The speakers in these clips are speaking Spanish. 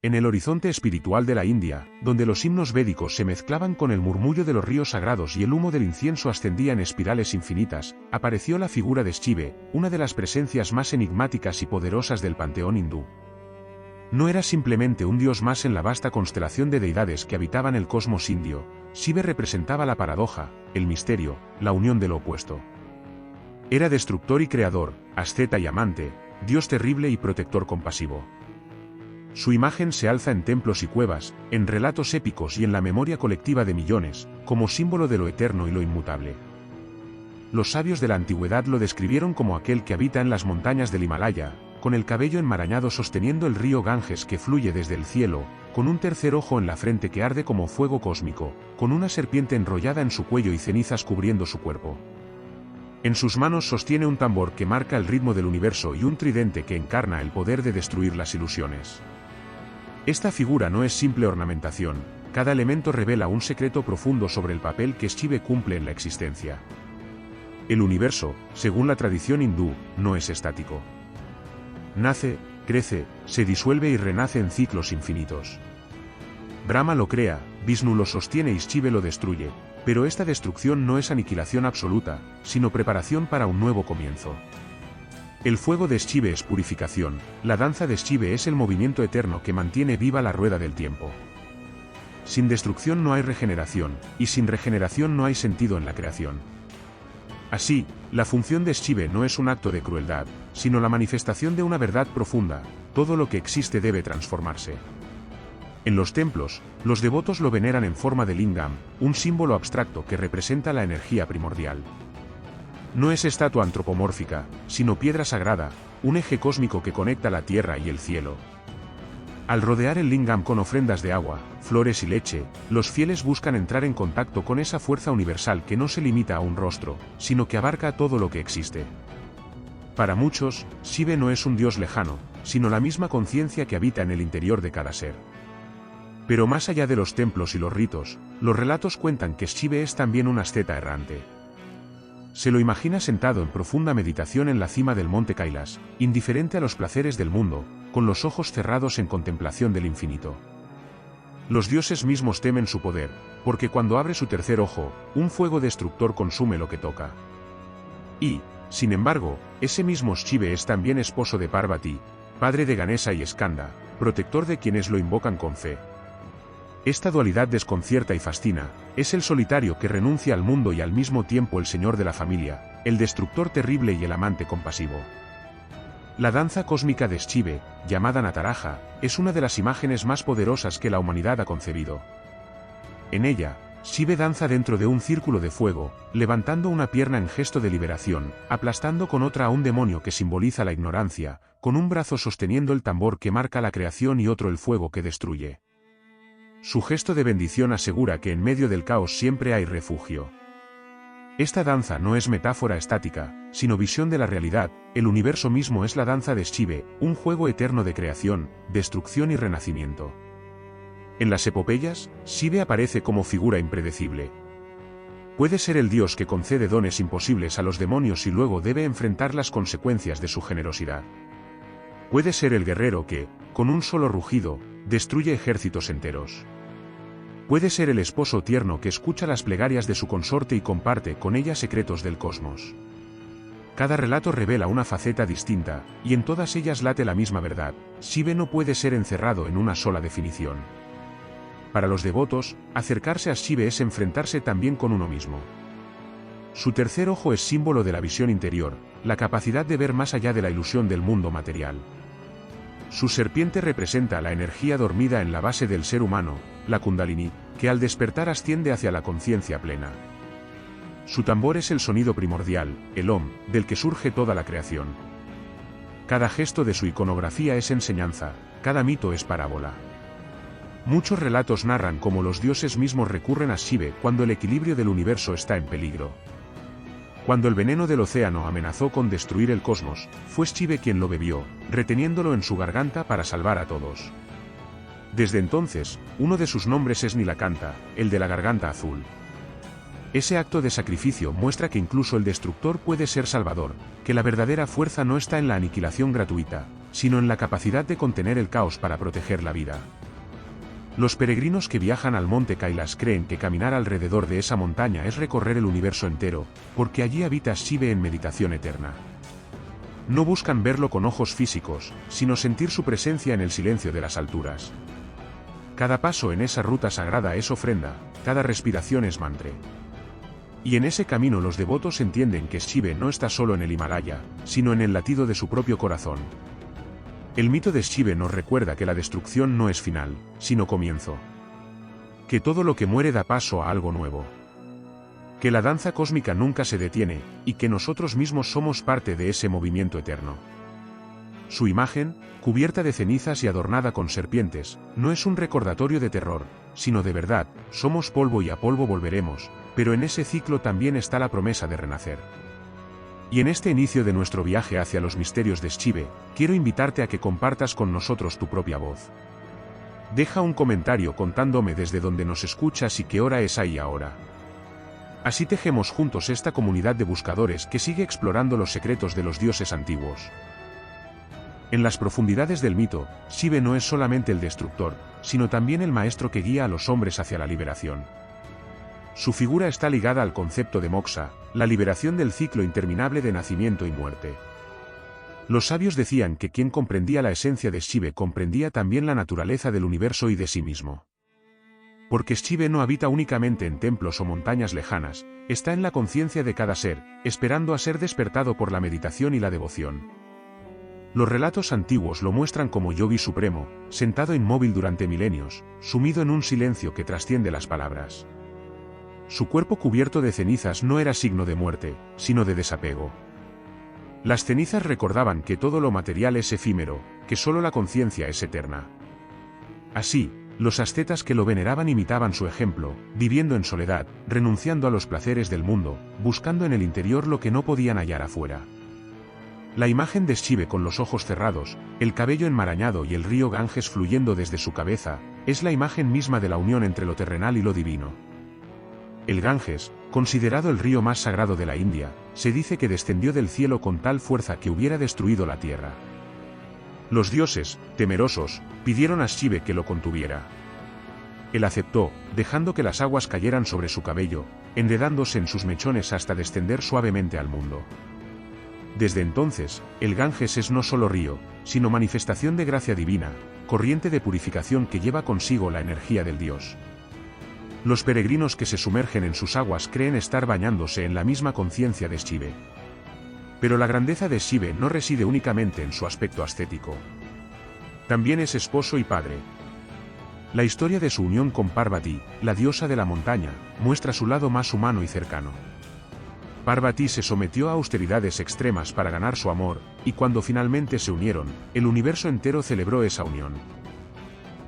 En el horizonte espiritual de la India, donde los himnos védicos se mezclaban con el murmullo de los ríos sagrados y el humo del incienso ascendía en espirales infinitas, apareció la figura de Shiva, una de las presencias más enigmáticas y poderosas del panteón hindú. No era simplemente un dios más en la vasta constelación de deidades que habitaban el cosmos indio. Shiva representaba la paradoja, el misterio, la unión de lo opuesto. Era destructor y creador, asceta y amante, dios terrible y protector compasivo. Su imagen se alza en templos y cuevas, en relatos épicos y en la memoria colectiva de millones, como símbolo de lo eterno y lo inmutable. Los sabios de la antigüedad lo describieron como aquel que habita en las montañas del Himalaya, con el cabello enmarañado sosteniendo el río Ganges que fluye desde el cielo, con un tercer ojo en la frente que arde como fuego cósmico, con una serpiente enrollada en su cuello y cenizas cubriendo su cuerpo. En sus manos sostiene un tambor que marca el ritmo del universo y un tridente que encarna el poder de destruir las ilusiones. Esta figura no es simple ornamentación, cada elemento revela un secreto profundo sobre el papel que Shiva cumple en la existencia. El universo, según la tradición hindú, no es estático. Nace, crece, se disuelve y renace en ciclos infinitos. Brahma lo crea, Vishnu lo sostiene y Shiva lo destruye, pero esta destrucción no es aniquilación absoluta, sino preparación para un nuevo comienzo. El fuego de Shiva es purificación, la danza de Shiva es el movimiento eterno que mantiene viva la rueda del tiempo. Sin destrucción no hay regeneración, y sin regeneración no hay sentido en la creación. Así, la función de Shiva no es un acto de crueldad, sino la manifestación de una verdad profunda: todo lo que existe debe transformarse. En los templos, los devotos lo veneran en forma de lingam, un símbolo abstracto que representa la energía primordial. No es estatua antropomórfica, sino piedra sagrada, un eje cósmico que conecta la tierra y el cielo. Al rodear el lingam con ofrendas de agua, flores y leche, los fieles buscan entrar en contacto con esa fuerza universal que no se limita a un rostro, sino que abarca todo lo que existe. Para muchos, Shiva no es un dios lejano, sino la misma conciencia que habita en el interior de cada ser. Pero más allá de los templos y los ritos, los relatos cuentan que Shiva es también un asceta errante. Se lo imagina sentado en profunda meditación en la cima del monte Kailas, indiferente a los placeres del mundo, con los ojos cerrados en contemplación del infinito. Los dioses mismos temen su poder, porque cuando abre su tercer ojo, un fuego destructor consume lo que toca. Y, sin embargo, ese mismo Shiva es también esposo de Parvati, padre de Ganesha y Skanda, protector de quienes lo invocan con fe. Esta dualidad desconcierta y fascina, es el solitario que renuncia al mundo y al mismo tiempo el señor de la familia, el destructor terrible y el amante compasivo. La danza cósmica de Shiva, llamada Nataraja, es una de las imágenes más poderosas que la humanidad ha concebido. En ella, Shiva danza dentro de un círculo de fuego, levantando una pierna en gesto de liberación, aplastando con otra a un demonio que simboliza la ignorancia, con un brazo sosteniendo el tambor que marca la creación y otro el fuego que destruye. Su gesto de bendición asegura que en medio del caos siempre hay refugio. Esta danza no es metáfora estática, sino visión de la realidad. El universo mismo es la danza de Shiva, un juego eterno de creación, destrucción y renacimiento. En las epopeyas, Shiva aparece como figura impredecible. Puede ser el dios que concede dones imposibles a los demonios y luego debe enfrentar las consecuencias de su generosidad. Puede ser el guerrero que, con un solo rugido, destruye ejércitos enteros. Puede ser el esposo tierno que escucha las plegarias de su consorte y comparte con ella secretos del cosmos. Cada relato revela una faceta distinta, y en todas ellas late la misma verdad: Shiva no puede ser encerrado en una sola definición. Para los devotos, acercarse a Shiva es enfrentarse también con uno mismo. Su tercer ojo es símbolo de la visión interior, la capacidad de ver más allá de la ilusión del mundo material. Su serpiente representa la energía dormida en la base del ser humano, la Kundalini, que al despertar asciende hacia la conciencia plena. Su tambor es el sonido primordial, el Om, del que surge toda la creación. Cada gesto de su iconografía es enseñanza, cada mito es parábola. Muchos relatos narran cómo los dioses mismos recurren a Shiva cuando el equilibrio del universo está en peligro. Cuando el veneno del océano amenazó con destruir el cosmos, fue Shiva quien lo bebió, reteniéndolo en su garganta para salvar a todos. Desde entonces, uno de sus nombres es Nilakanta, el de la garganta azul. Ese acto de sacrificio muestra que incluso el destructor puede ser salvador, que la verdadera fuerza no está en la aniquilación gratuita, sino en la capacidad de contener el caos para proteger la vida. Los peregrinos que viajan al monte Kailas creen que caminar alrededor de esa montaña es recorrer el universo entero, porque allí habita Shiva en meditación eterna. No buscan verlo con ojos físicos, sino sentir su presencia en el silencio de las alturas. Cada paso en esa ruta sagrada es ofrenda, cada respiración es mantra. Y en ese camino los devotos entienden que Shiva no está solo en el Himalaya, sino en el latido de su propio corazón. El mito de Shiva nos recuerda que la destrucción no es final, sino comienzo. Que todo lo que muere da paso a algo nuevo. Que la danza cósmica nunca se detiene, y que nosotros mismos somos parte de ese movimiento eterno. Su imagen, cubierta de cenizas y adornada con serpientes, no es un recordatorio de terror, sino de verdad. Somos polvo y a polvo volveremos, pero en ese ciclo también está la promesa de renacer. Y en este inicio de nuestro viaje hacia los misterios de Shiva, quiero invitarte a que compartas con nosotros tu propia voz. Deja un comentario contándome desde donde nos escuchas y qué hora es ahí ahora. Así tejemos juntos esta comunidad de buscadores que sigue explorando los secretos de los dioses antiguos. En las profundidades del mito, Shiva no es solamente el destructor, sino también el maestro que guía a los hombres hacia la liberación. Su figura está ligada al concepto de moksha, la liberación del ciclo interminable de nacimiento y muerte. Los sabios decían que quien comprendía la esencia de Shiva comprendía también la naturaleza del universo y de sí mismo. Porque Shiva no habita únicamente en templos o montañas lejanas, está en la conciencia de cada ser, esperando a ser despertado por la meditación y la devoción. Los relatos antiguos lo muestran como yogi supremo, sentado inmóvil durante milenios, sumido en un silencio que trasciende las palabras. Su cuerpo cubierto de cenizas no era signo de muerte, sino de desapego. Las cenizas recordaban que todo lo material es efímero, que solo la conciencia es eterna. Así, los ascetas que lo veneraban imitaban su ejemplo, viviendo en soledad, renunciando a los placeres del mundo, buscando en el interior lo que no podían hallar afuera. La imagen de Shiva con los ojos cerrados, el cabello enmarañado y el río Ganges fluyendo desde su cabeza, es la imagen misma de la unión entre lo terrenal y lo divino. El Ganges, considerado el río más sagrado de la India, se dice que descendió del cielo con tal fuerza que hubiera destruido la tierra. Los dioses, temerosos, pidieron a Shiva que lo contuviera. Él aceptó, dejando que las aguas cayeran sobre su cabello, enredándose en sus mechones hasta descender suavemente al mundo. Desde entonces, el Ganges es no solo río, sino manifestación de gracia divina, corriente de purificación que lleva consigo la energía del dios. Los peregrinos que se sumergen en sus aguas creen estar bañándose en la misma conciencia de Shiva. Pero la grandeza de Shiva no reside únicamente en su aspecto ascético. También es esposo y padre. La historia de su unión con Parvati, la diosa de la montaña, muestra su lado más humano y cercano. Parvati se sometió a austeridades extremas para ganar su amor, y cuando finalmente se unieron, el universo entero celebró esa unión.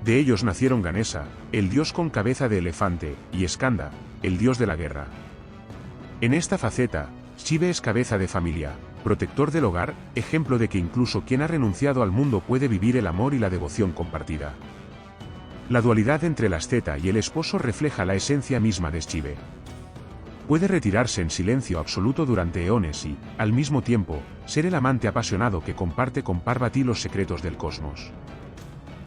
De ellos nacieron Ganesa, el dios con cabeza de elefante, y Skanda, el dios de la guerra. En esta faceta, Shiva es cabeza de familia, protector del hogar, ejemplo de que incluso quien ha renunciado al mundo puede vivir el amor y la devoción compartida. La dualidad entre el asceta y el esposo refleja la esencia misma de Shiva. Puede retirarse en silencio absoluto durante eones y, al mismo tiempo, ser el amante apasionado que comparte con Parvati los secretos del cosmos.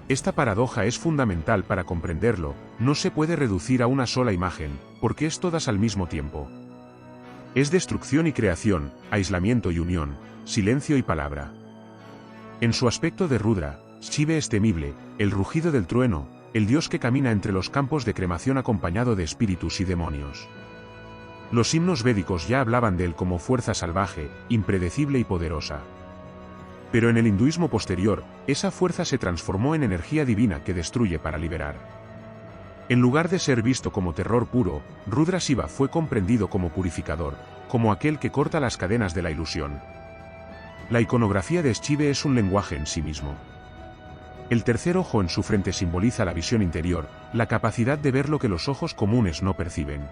Esta paradoja es fundamental para comprenderlo, no se puede reducir a una sola imagen, porque es todas al mismo tiempo. Es destrucción y creación, aislamiento y unión, silencio y palabra. En su aspecto de Rudra, Shiva es temible, el rugido del trueno, el dios que camina entre los campos de cremación acompañado de espíritus y demonios. Los himnos védicos ya hablaban de él como fuerza salvaje, impredecible y poderosa. Pero en el hinduismo posterior, esa fuerza se transformó en energía divina que destruye para liberar. En lugar de ser visto como terror puro, Rudra Shiva fue comprendido como purificador, como aquel que corta las cadenas de la ilusión. La iconografía de Shiva es un lenguaje en sí mismo. El tercer ojo en su frente simboliza la visión interior, la capacidad de ver lo que los ojos comunes no perciben.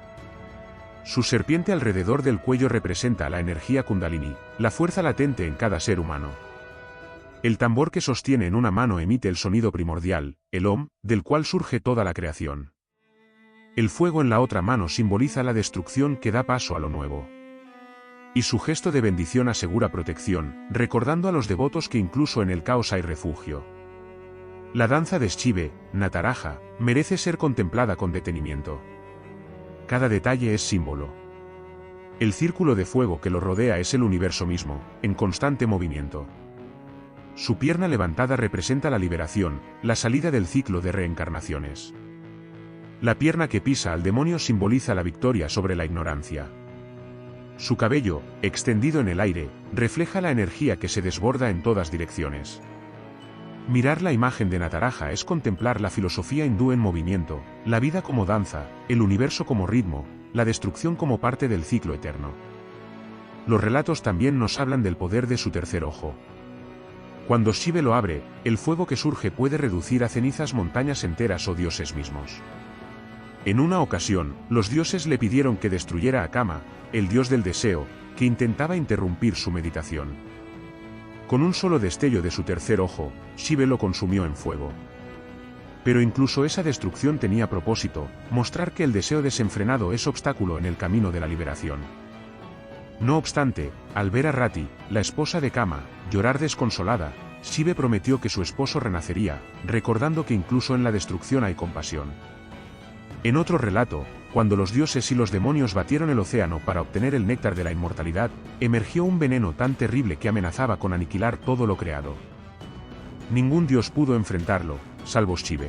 Su serpiente alrededor del cuello representa la energía Kundalini, la fuerza latente en cada ser humano. El tambor que sostiene en una mano emite el sonido primordial, el Om, del cual surge toda la creación. El fuego en la otra mano simboliza la destrucción que da paso a lo nuevo. Y su gesto de bendición asegura protección, recordando a los devotos que incluso en el caos hay refugio. La danza de Shiva, Nataraja, merece ser contemplada con detenimiento. Cada detalle es símbolo. El círculo de fuego que lo rodea es el universo mismo, en constante movimiento. Su pierna levantada representa la liberación, la salida del ciclo de reencarnaciones. La pierna que pisa al demonio simboliza la victoria sobre la ignorancia. Su cabello, extendido en el aire, refleja la energía que se desborda en todas direcciones. Mirar la imagen de Nataraja es contemplar la filosofía hindú en movimiento, la vida como danza, el universo como ritmo, la destrucción como parte del ciclo eterno. Los relatos también nos hablan del poder de su tercer ojo. Cuando Shiva lo abre, el fuego que surge puede reducir a cenizas montañas enteras o dioses mismos. En una ocasión, los dioses le pidieron que destruyera a Kama, el dios del deseo, que intentaba interrumpir su meditación. Con un solo destello de su tercer ojo, Shiva lo consumió en fuego. Pero incluso esa destrucción tenía propósito, mostrar que el deseo desenfrenado es obstáculo en el camino de la liberación. No obstante, al ver a Rati, la esposa de Kama, llorar desconsolada, Shiva prometió que su esposo renacería, recordando que incluso en la destrucción hay compasión. En otro relato, cuando los dioses y los demonios batieron el océano para obtener el néctar de la inmortalidad, emergió un veneno tan terrible que amenazaba con aniquilar todo lo creado. Ningún dios pudo enfrentarlo, salvo Shiva.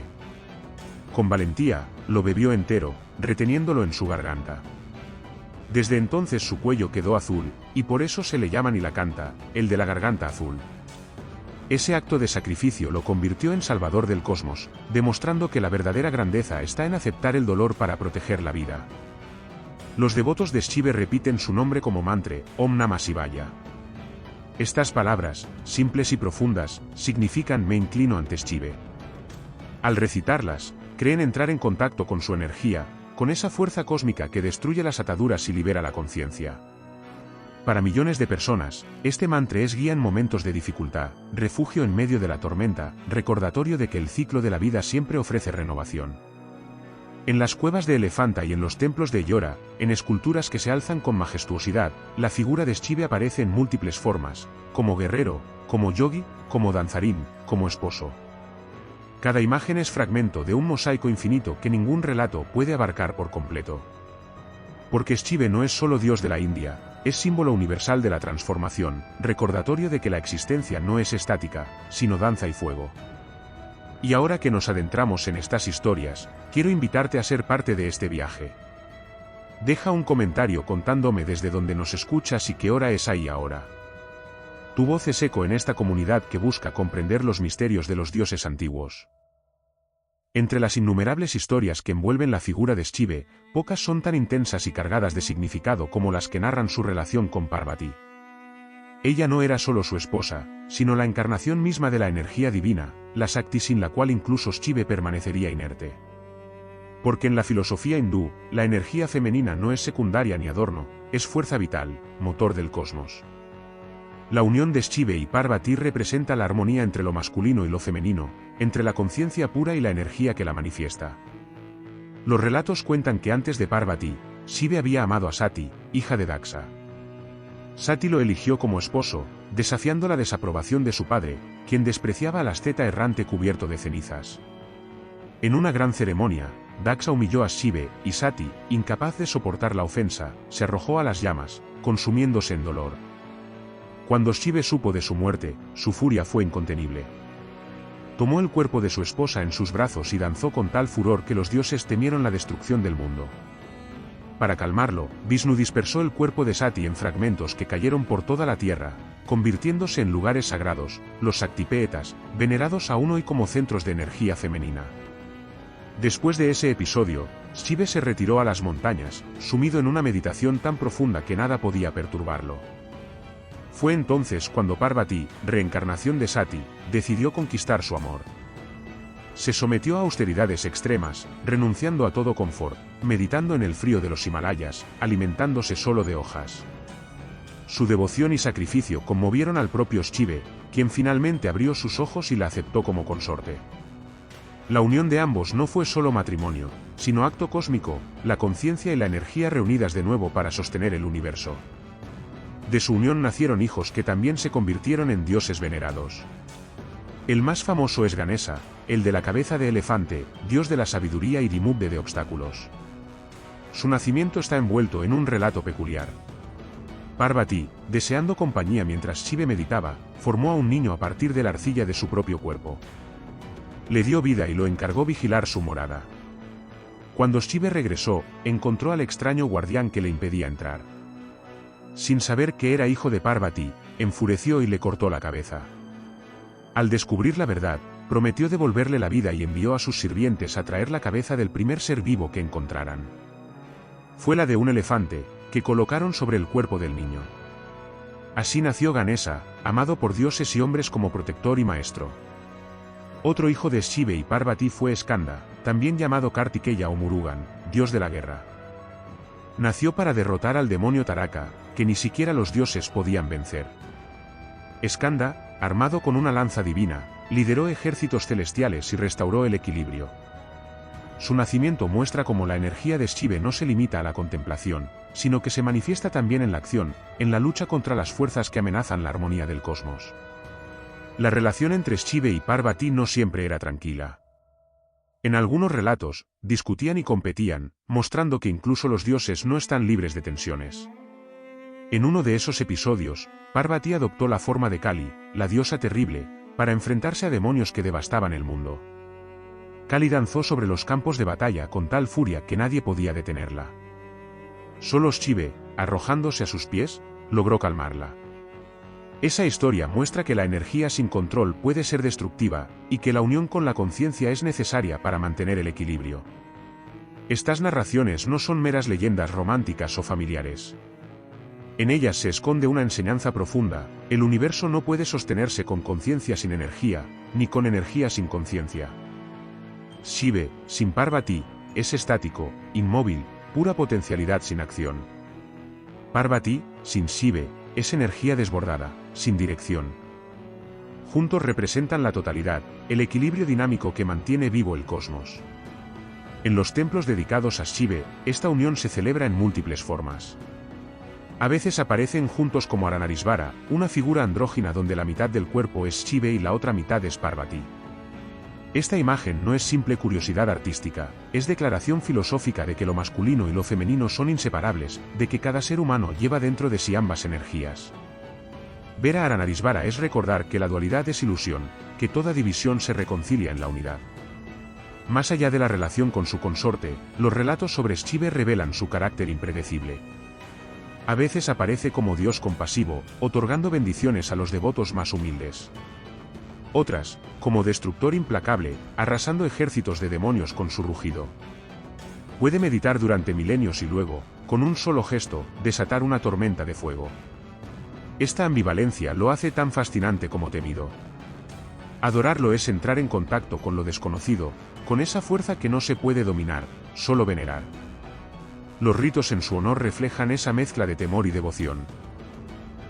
Con valentía, lo bebió entero, reteniéndolo en su garganta. Desde entonces su cuello quedó azul, y por eso se le llama Nilakanta, el de la garganta azul. Ese acto de sacrificio lo convirtió en salvador del cosmos, demostrando que la verdadera grandeza está en aceptar el dolor para proteger la vida. Los devotos de Shiva repiten su nombre como mantra, Om Namah Shivaya. Estas palabras, simples y profundas, significan me inclino ante Shiva. Al recitarlas, creen entrar en contacto con su energía, con esa fuerza cósmica que destruye las ataduras y libera la conciencia. Para millones de personas, este mantra es guía en momentos de dificultad, refugio en medio de la tormenta, recordatorio de que el ciclo de la vida siempre ofrece renovación. En las cuevas de Elefanta y en los templos de Ellora, en esculturas que se alzan con majestuosidad, la figura de Shiva aparece en múltiples formas, como guerrero, como yogi, como danzarín, como esposo. Cada imagen es fragmento de un mosaico infinito que ningún relato puede abarcar por completo. Porque Shiva no es solo dios de la India, es símbolo universal de la transformación, recordatorio de que la existencia no es estática, sino danza y fuego. Y ahora que nos adentramos en estas historias, quiero invitarte a ser parte de este viaje. Deja un comentario contándome desde donde nos escuchas y qué hora es ahí ahora. Tu voz es eco en esta comunidad que busca comprender los misterios de los dioses antiguos. Entre las innumerables historias que envuelven la figura de Shiva, pocas son tan intensas y cargadas de significado como las que narran su relación con Parvati. Ella no era solo su esposa, sino la encarnación misma de la energía divina, la Shakti sin la cual incluso Shiva permanecería inerte. Porque en la filosofía hindú, la energía femenina no es secundaria ni adorno, es fuerza vital, motor del cosmos. La unión de Shiva y Parvati representa la armonía entre lo masculino y lo femenino, entre la conciencia pura y la energía que la manifiesta. Los relatos cuentan que antes de Parvati, Shiva había amado a Sati, hija de Daksha. Sati lo eligió como esposo, desafiando la desaprobación de su padre, quien despreciaba al asceta errante cubierto de cenizas. En una gran ceremonia, Daksha humilló a Shiva, y Sati, incapaz de soportar la ofensa, se arrojó a las llamas, consumiéndose en dolor. Cuando Shiva supo de su muerte, su furia fue incontenible. Tomó el cuerpo de su esposa en sus brazos y danzó con tal furor que los dioses temieron la destrucción del mundo. Para calmarlo, Vishnu dispersó el cuerpo de Sati en fragmentos que cayeron por toda la tierra, convirtiéndose en lugares sagrados, los Shaktipeetas, venerados aún hoy como centros de energía femenina. Después de ese episodio, Shiva se retiró a las montañas, sumido en una meditación tan profunda que nada podía perturbarlo. Fue entonces cuando Parvati, reencarnación de Sati, decidió conquistar su amor. Se sometió a austeridades extremas, renunciando a todo confort, meditando en el frío de los Himalayas, alimentándose solo de hojas. Su devoción y sacrificio conmovieron al propio Shiva, quien finalmente abrió sus ojos y la aceptó como consorte. La unión de ambos no fue solo matrimonio, sino acto cósmico, la conciencia y la energía reunidas de nuevo para sostener el universo. De su unión nacieron hijos que también se convirtieron en dioses venerados. El más famoso es Ganesa, el de la cabeza de elefante, dios de la sabiduría y remover de obstáculos. Su nacimiento está envuelto en un relato peculiar. Parvati, deseando compañía mientras Shiva meditaba, formó a un niño a partir de la arcilla de su propio cuerpo. Le dio vida y lo encargó vigilar su morada. Cuando Shiva regresó, encontró al extraño guardián que le impedía entrar. Sin saber que era hijo de Parvati, enfureció y le cortó la cabeza. Al descubrir la verdad, prometió devolverle la vida y envió a sus sirvientes a traer la cabeza del primer ser vivo que encontraran. Fue la de un elefante, que colocaron sobre el cuerpo del niño. Así nació Ganesa, amado por dioses y hombres como protector y maestro. Otro hijo de Shiva y Parvati fue Skanda, también llamado Kartikeya o Murugan, dios de la guerra. Nació para derrotar al demonio Taraka, que ni siquiera los dioses podían vencer. Skanda, armado con una lanza divina, lideró ejércitos celestiales y restauró el equilibrio. Su nacimiento muestra cómo la energía de Shiva no se limita a la contemplación, sino que se manifiesta también en la acción, en la lucha contra las fuerzas que amenazan la armonía del cosmos. La relación entre Shiva y Parvati no siempre era tranquila. En algunos relatos, discutían y competían, mostrando que incluso los dioses no están libres de tensiones. En uno de esos episodios, Parvati adoptó la forma de Kali, la diosa terrible, para enfrentarse a demonios que devastaban el mundo. Kali danzó sobre los campos de batalla con tal furia que nadie podía detenerla. Solo Shiva, arrojándose a sus pies, logró calmarla. Esa historia muestra que la energía sin control puede ser destructiva, y que la unión con la conciencia es necesaria para mantener el equilibrio. Estas narraciones no son meras leyendas románticas o familiares. En ellas se esconde una enseñanza profunda: el universo no puede sostenerse con conciencia sin energía, ni con energía sin conciencia. Shiva, sin Parvati, es estático, inmóvil, pura potencialidad sin acción. Parvati, sin Shiva, es energía desbordada, sin dirección. Juntos representan la totalidad, el equilibrio dinámico que mantiene vivo el cosmos. En los templos dedicados a Shiva, esta unión se celebra en múltiples formas. A veces aparecen juntos como Aranarisvara, una figura andrógina donde la mitad del cuerpo es Shiva y la otra mitad es Parvati. Esta imagen no es simple curiosidad artística, es declaración filosófica de que lo masculino y lo femenino son inseparables, de que cada ser humano lleva dentro de sí ambas energías. Ver a Aranarisvara es recordar que la dualidad es ilusión, que toda división se reconcilia en la unidad. Más allá de la relación con su consorte, los relatos sobre Shiva revelan su carácter impredecible. A veces aparece como Dios compasivo, otorgando bendiciones a los devotos más humildes. Otras, como destructor implacable, arrasando ejércitos de demonios con su rugido. Puede meditar durante milenios y luego, con un solo gesto, desatar una tormenta de fuego. Esta ambivalencia lo hace tan fascinante como temido. Adorarlo es entrar en contacto con lo desconocido, con esa fuerza que no se puede dominar, solo venerar. Los ritos en su honor reflejan esa mezcla de temor y devoción.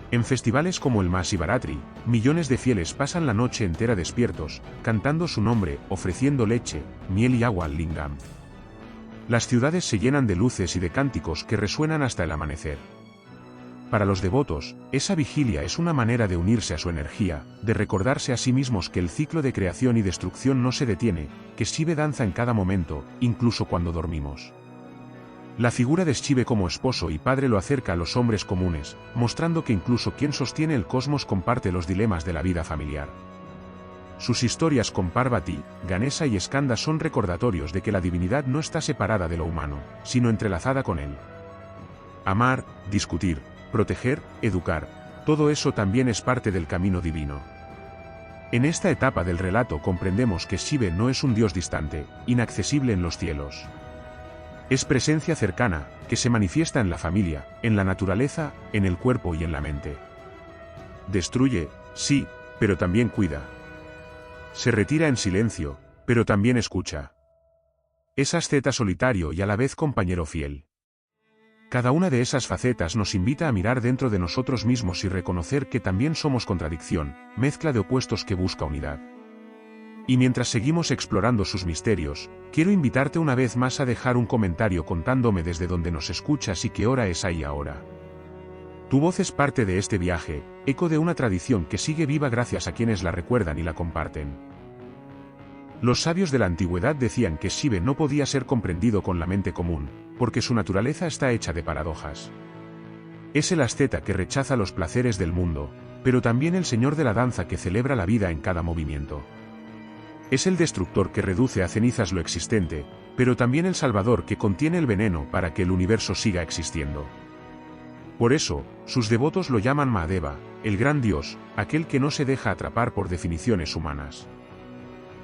En festivales como el Mahasivaratri, millones de fieles pasan la noche entera despiertos, cantando su nombre, ofreciendo leche, miel y agua al lingam. Las ciudades se llenan de luces y de cánticos que resuenan hasta el amanecer. Para los devotos, esa vigilia es una manera de unirse a su energía, de recordarse a sí mismos que el ciclo de creación y destrucción no se detiene, que Shiva danza en cada momento, incluso cuando dormimos. La figura de Shiva como esposo y padre lo acerca a los hombres comunes, mostrando que incluso quien sostiene el cosmos comparte los dilemas de la vida familiar. Sus historias con Parvati, Ganesa y Skanda son recordatorios de que la divinidad no está separada de lo humano, sino entrelazada con él. Amar, discutir, proteger, educar, todo eso también es parte del camino divino. En esta etapa del relato comprendemos que Shiva no es un dios distante, inaccesible en los cielos. Es presencia cercana, que se manifiesta en la familia, en la naturaleza, en el cuerpo y en la mente. Destruye, sí, pero también cuida. Se retira en silencio, pero también escucha. Es asceta solitario y a la vez compañero fiel. Cada una de esas facetas nos invita a mirar dentro de nosotros mismos y reconocer que también somos contradicción, mezcla de opuestos que busca unidad. Y mientras seguimos explorando sus misterios, quiero invitarte una vez más a dejar un comentario contándome desde donde nos escuchas y qué hora es ahí ahora. Tu voz es parte de este viaje, eco de una tradición que sigue viva gracias a quienes la recuerdan y la comparten. Los sabios de la antigüedad decían que Shiva no podía ser comprendido con la mente común, porque su naturaleza está hecha de paradojas. Es el asceta que rechaza los placeres del mundo, pero también el señor de la danza que celebra la vida en cada movimiento. Es el destructor que reduce a cenizas lo existente, pero también el salvador que contiene el veneno para que el universo siga existiendo. Por eso, sus devotos lo llaman Mahadeva, el gran dios, aquel que no se deja atrapar por definiciones humanas.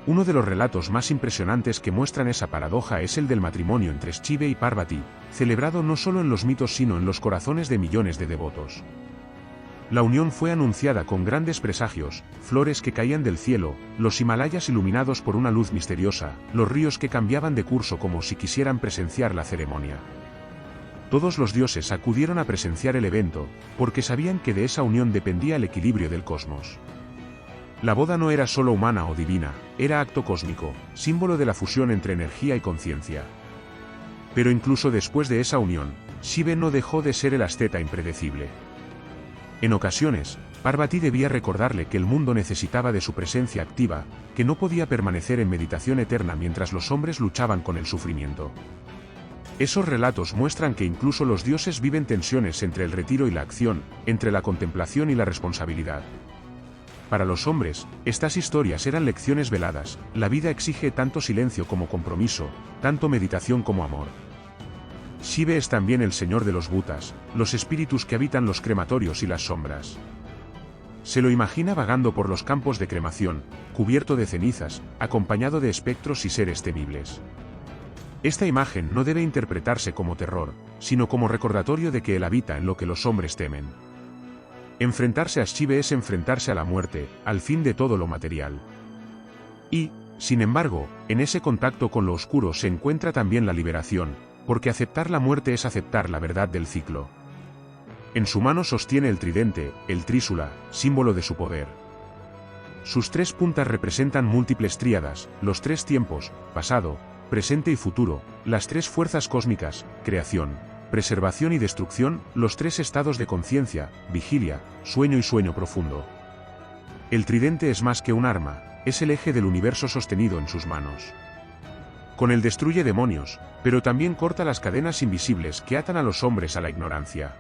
Uno de los relatos más impresionantes que muestran esa paradoja es el del matrimonio entre Shiva y Parvati, celebrado no solo en los mitos sino en los corazones de millones de devotos. La unión fue anunciada con grandes presagios, flores que caían del cielo, los Himalayas iluminados por una luz misteriosa, los ríos que cambiaban de curso como si quisieran presenciar la ceremonia. Todos los dioses acudieron a presenciar el evento, porque sabían que de esa unión dependía el equilibrio del cosmos. La boda no era solo humana o divina, era acto cósmico, símbolo de la fusión entre energía y conciencia. Pero incluso después de esa unión, Shiva no dejó de ser el asceta impredecible. En ocasiones, Parvati debía recordarle que el mundo necesitaba de su presencia activa, que no podía permanecer en meditación eterna mientras los hombres luchaban con el sufrimiento. Esos relatos muestran que incluso los dioses viven tensiones entre el retiro y la acción, entre la contemplación y la responsabilidad. Para los hombres, estas historias eran lecciones veladas, la vida exige tanto silencio como compromiso, tanto meditación como amor. Shiva es también el señor de los bhutas, los espíritus que habitan los crematorios y las sombras. Se lo imagina vagando por los campos de cremación, cubierto de cenizas, acompañado de espectros y seres temibles. Esta imagen no debe interpretarse como terror, sino como recordatorio de que él habita en lo que los hombres temen. Enfrentarse a Shiva es enfrentarse a la muerte, al fin de todo lo material. Y, sin embargo, en ese contacto con lo oscuro se encuentra también la liberación, porque aceptar la muerte es aceptar la verdad del ciclo. En su mano sostiene el tridente, el trísula, símbolo de su poder. Sus tres puntas representan múltiples tríadas, los tres tiempos, pasado, presente y futuro, las tres fuerzas cósmicas, creación, preservación y destrucción, los tres estados de conciencia, vigilia, sueño y sueño profundo. El tridente es más que un arma, es el eje del universo sostenido en sus manos. Con él destruye demonios, pero también corta las cadenas invisibles que atan a los hombres a la ignorancia.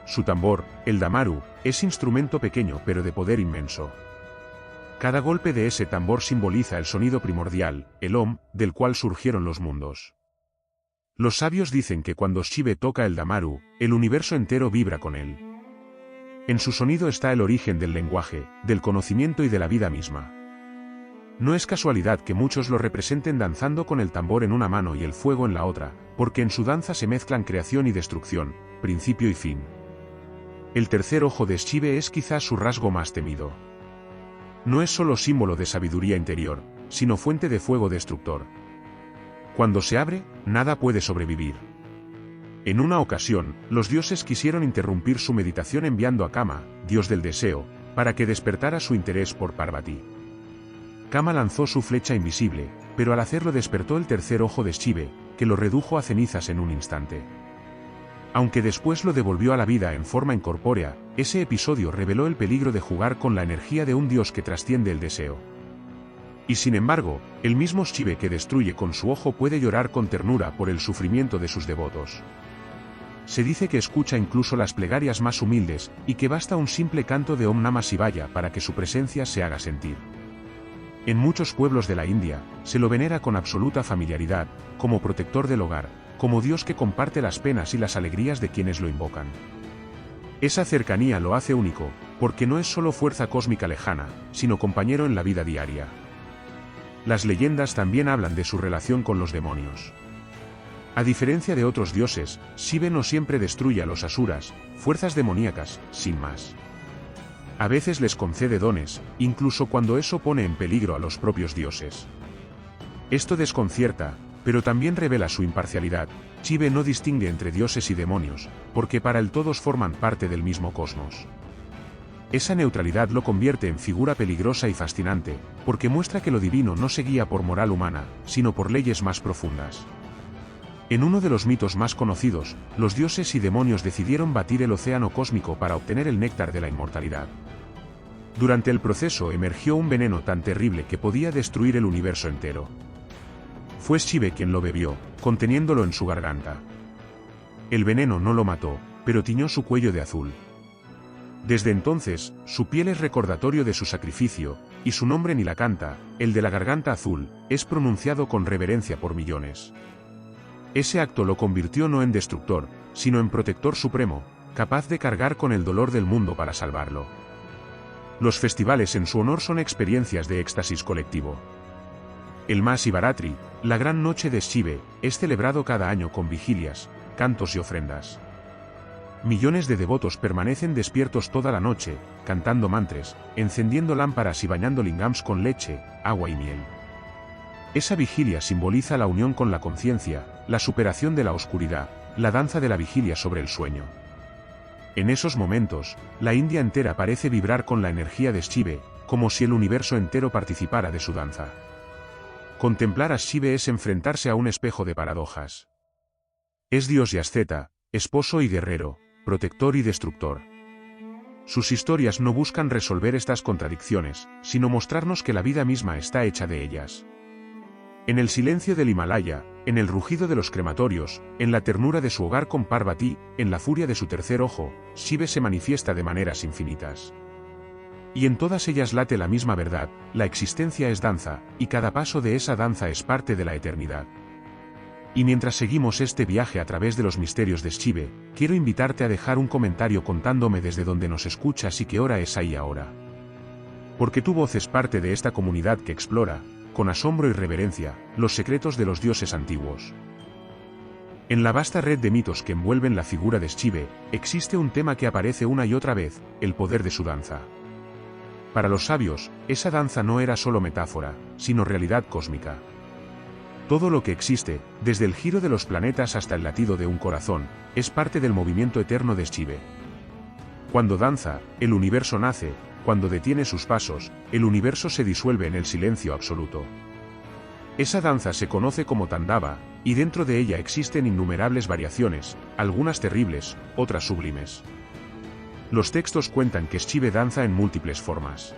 Su tambor, el damaru, es instrumento pequeño pero de poder inmenso. Cada golpe de ese tambor simboliza el sonido primordial, el Om, del cual surgieron los mundos. Los sabios dicen que cuando Shiva toca el damaru, el universo entero vibra con él. En su sonido está el origen del lenguaje, del conocimiento y de la vida misma. No es casualidad que muchos lo representen danzando con el tambor en una mano y el fuego en la otra, porque en su danza se mezclan creación y destrucción, principio y fin. El tercer ojo de Shiva es quizás su rasgo más temido. No es solo símbolo de sabiduría interior, sino fuente de fuego destructor. Cuando se abre, nada puede sobrevivir. En una ocasión, los dioses quisieron interrumpir su meditación enviando a Kama, dios del deseo, para que despertara su interés por Parvati. Kama lanzó su flecha invisible, pero al hacerlo despertó el tercer ojo de Shiva, que lo redujo a cenizas en un instante. Aunque después lo devolvió a la vida en forma incorpórea, ese episodio reveló el peligro de jugar con la energía de un dios que trasciende el deseo. Y sin embargo, el mismo Shiva que destruye con su ojo puede llorar con ternura por el sufrimiento de sus devotos. Se dice que escucha incluso las plegarias más humildes, y que basta un simple canto de Om Namah Shivaya para que su presencia se haga sentir. En muchos pueblos de la India, se lo venera con absoluta familiaridad, como protector del hogar, como Dios que comparte las penas y las alegrías de quienes lo invocan. Esa cercanía lo hace único, porque no es solo fuerza cósmica lejana, sino compañero en la vida diaria. Las leyendas también hablan de su relación con los demonios. A diferencia de otros dioses, Shiva no siempre destruye a los asuras, fuerzas demoníacas, sin más. A veces les concede dones, incluso cuando eso pone en peligro a los propios dioses. Esto desconcierta, pero también revela su imparcialidad. Shiva no distingue entre dioses y demonios, porque para él todos forman parte del mismo cosmos. Esa neutralidad lo convierte en figura peligrosa y fascinante, porque muestra que lo divino no se guía por moral humana, sino por leyes más profundas. En uno de los mitos más conocidos, los dioses y demonios decidieron batir el océano cósmico para obtener el néctar de la inmortalidad. Durante el proceso emergió un veneno tan terrible que podía destruir el universo entero. Fue Shive quien lo bebió, conteniéndolo en su garganta. El veneno no lo mató, pero tiñó su cuello de azul. Desde entonces, su piel es recordatorio de su sacrificio, y su nombre Nilakanta, el de la garganta azul, es pronunciado con reverencia por millones. Ese acto lo convirtió no en destructor, sino en protector supremo, capaz de cargar con el dolor del mundo para salvarlo. Los festivales en su honor son experiencias de éxtasis colectivo. El Mahasivaratri, la gran noche de Shive, es celebrado cada año con vigilias, cantos y ofrendas. Millones de devotos permanecen despiertos toda la noche, cantando mantras, encendiendo lámparas y bañando lingams con leche, agua y miel. Esa vigilia simboliza la unión con la conciencia, la superación de la oscuridad, la danza de la vigilia sobre el sueño. En esos momentos, la India entera parece vibrar con la energía de Shive, como si el universo entero participara de su danza. Contemplar a Shive es enfrentarse a un espejo de paradojas. Es dios y asceta, esposo y guerrero, protector y destructor. Sus historias no buscan resolver estas contradicciones, sino mostrarnos que la vida misma está hecha de ellas. En el silencio del Himalaya, en el rugido de los crematorios, en la ternura de su hogar con Parvati, en la furia de su tercer ojo, Shive se manifiesta de maneras infinitas. Y en todas ellas late la misma verdad: la existencia es danza, y cada paso de esa danza es parte de la eternidad. Y mientras seguimos este viaje a través de los misterios de Shive, quiero invitarte a dejar un comentario contándome desde donde nos escuchas y qué hora es ahí ahora. Porque tu voz es parte de esta comunidad que explora, con asombro y reverencia, los secretos de los dioses antiguos. En la vasta red de mitos que envuelven la figura de Shive, existe un tema que aparece una y otra vez: el poder de su danza. Para los sabios, esa danza no era solo metáfora, sino realidad cósmica. Todo lo que existe, desde el giro de los planetas hasta el latido de un corazón, es parte del movimiento eterno de Shive. Cuando danza, el universo nace; cuando detiene sus pasos, el universo se disuelve en el silencio absoluto. Esa danza se conoce como Tandava, y dentro de ella existen innumerables variaciones, algunas terribles, otras sublimes. Los textos cuentan que Shive danza en múltiples formas.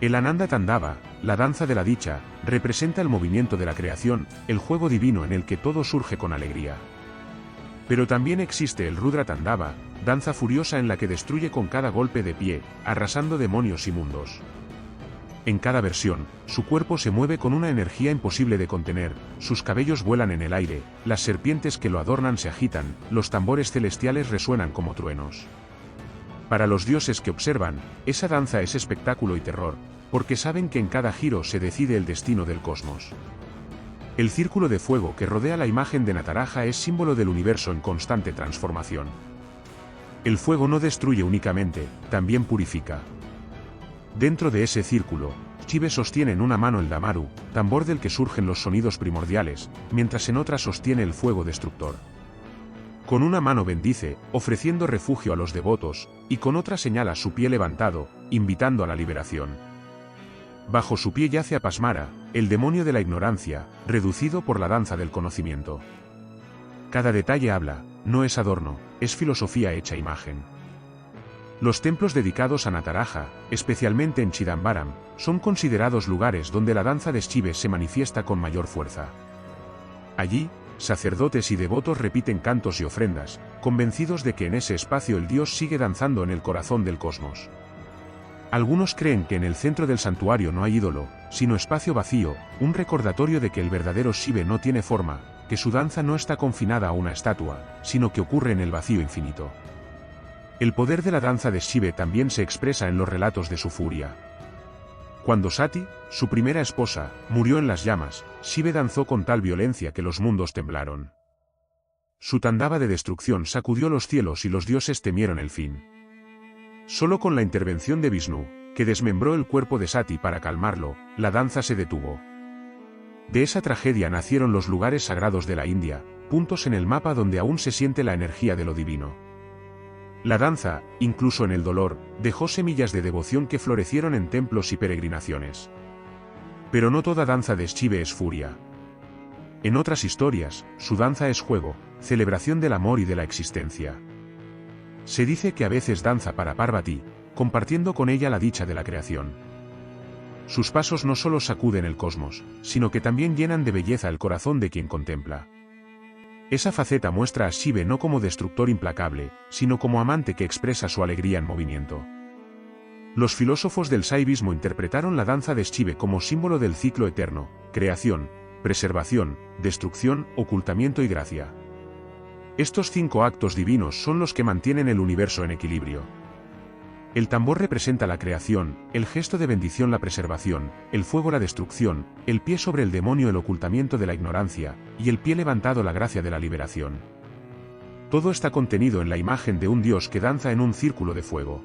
El Ananda Tandava, la danza de la dicha, representa el movimiento de la creación, el juego divino en el que todo surge con alegría. Pero también existe el Rudra Tandava, danza furiosa en la que destruye con cada golpe de pie, arrasando demonios y mundos. En cada versión, su cuerpo se mueve con una energía imposible de contener, sus cabellos vuelan en el aire, las serpientes que lo adornan se agitan, los tambores celestiales resuenan como truenos. Para los dioses que observan, esa danza es espectáculo y terror, porque saben que en cada giro se decide el destino del cosmos. El círculo de fuego que rodea la imagen de Nataraja es símbolo del universo en constante transformación. El fuego no destruye únicamente, también purifica. Dentro de ese círculo, Shive sostiene en una mano el Damaru, tambor del que surgen los sonidos primordiales, mientras en otra sostiene el fuego destructor. Con una mano bendice, ofreciendo refugio a los devotos, y con otra señala su pie levantado, invitando a la liberación. Bajo su pie yace Apasmara, el demonio de la ignorancia, reducido por la danza del conocimiento. Cada detalle habla, no es adorno, es filosofía hecha imagen. Los templos dedicados a Nataraja, especialmente en Chidambaram, son considerados lugares donde la danza de Shive se manifiesta con mayor fuerza. Allí, sacerdotes y devotos repiten cantos y ofrendas, convencidos de que en ese espacio el dios sigue danzando en el corazón del cosmos. Algunos creen que en el centro del santuario no hay ídolo, sino espacio vacío, un recordatorio de que el verdadero Shive no tiene forma, que su danza no está confinada a una estatua, sino que ocurre en el vacío infinito. El poder de la danza de Shive también se expresa en los relatos de su furia. Cuando Sati, su primera esposa, murió en las llamas, Shive danzó con tal violencia que los mundos temblaron. Su Tandava de destrucción sacudió los cielos y los dioses temieron el fin. Solo con la intervención de Vishnu, que desmembró el cuerpo de Sati para calmarlo, la danza se detuvo. De esa tragedia nacieron los lugares sagrados de la India, puntos en el mapa donde aún se siente la energía de lo divino. La danza, incluso en el dolor, dejó semillas de devoción que florecieron en templos y peregrinaciones. Pero no toda danza de Shive es furia. En otras historias, su danza es juego, celebración del amor y de la existencia. Se dice que a veces danza para Parvati, compartiendo con ella la dicha de la creación. Sus pasos no solo sacuden el cosmos, sino que también llenan de belleza el corazón de quien contempla. Esa faceta muestra a Shiva no como destructor implacable, sino como amante que expresa su alegría en movimiento. Los filósofos del Saivismo interpretaron la danza de Shiva como símbolo del ciclo eterno, creación, preservación, destrucción, ocultamiento y gracia. Estos 5 actos divinos son los que mantienen el universo en equilibrio. El tambor representa la creación, el gesto de bendición la preservación, el fuego la destrucción, el pie sobre el demonio el ocultamiento de la ignorancia, y el pie levantado la gracia de la liberación. Todo está contenido en la imagen de un dios que danza en un círculo de fuego.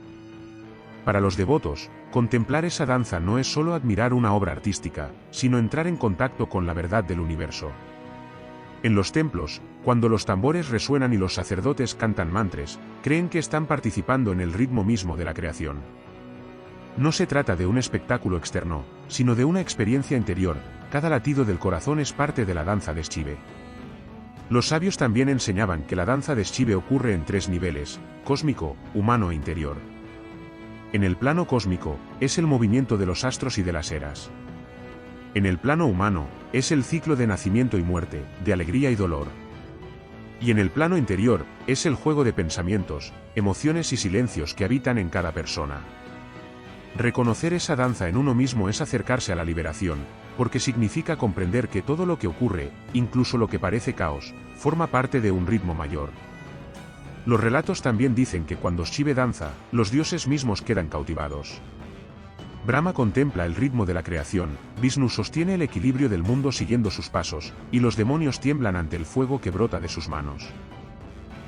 Para los devotos, contemplar esa danza no es solo admirar una obra artística, sino entrar en contacto con la verdad del universo. En los templos, cuando los tambores resuenan y los sacerdotes cantan mantras, creen que están participando en el ritmo mismo de la creación. No se trata de un espectáculo externo, sino de una experiencia interior. Cada latido del corazón es parte de la danza de Shiva. Los sabios también enseñaban que la danza de Shiva ocurre en 3 niveles: cósmico, humano e interior. En el plano cósmico, es el movimiento de los astros y de las eras. En el plano humano, es el ciclo de nacimiento y muerte, de alegría y dolor. Y en el plano interior, es el juego de pensamientos, emociones y silencios que habitan en cada persona. Reconocer esa danza en uno mismo es acercarse a la liberación, porque significa comprender que todo lo que ocurre, incluso lo que parece caos, forma parte de un ritmo mayor. Los relatos también dicen que cuando Shiva danza, los dioses mismos quedan cautivados. Brahma contempla el ritmo de la creación, Vishnu sostiene el equilibrio del mundo siguiendo sus pasos, y los demonios tiemblan ante el fuego que brota de sus manos.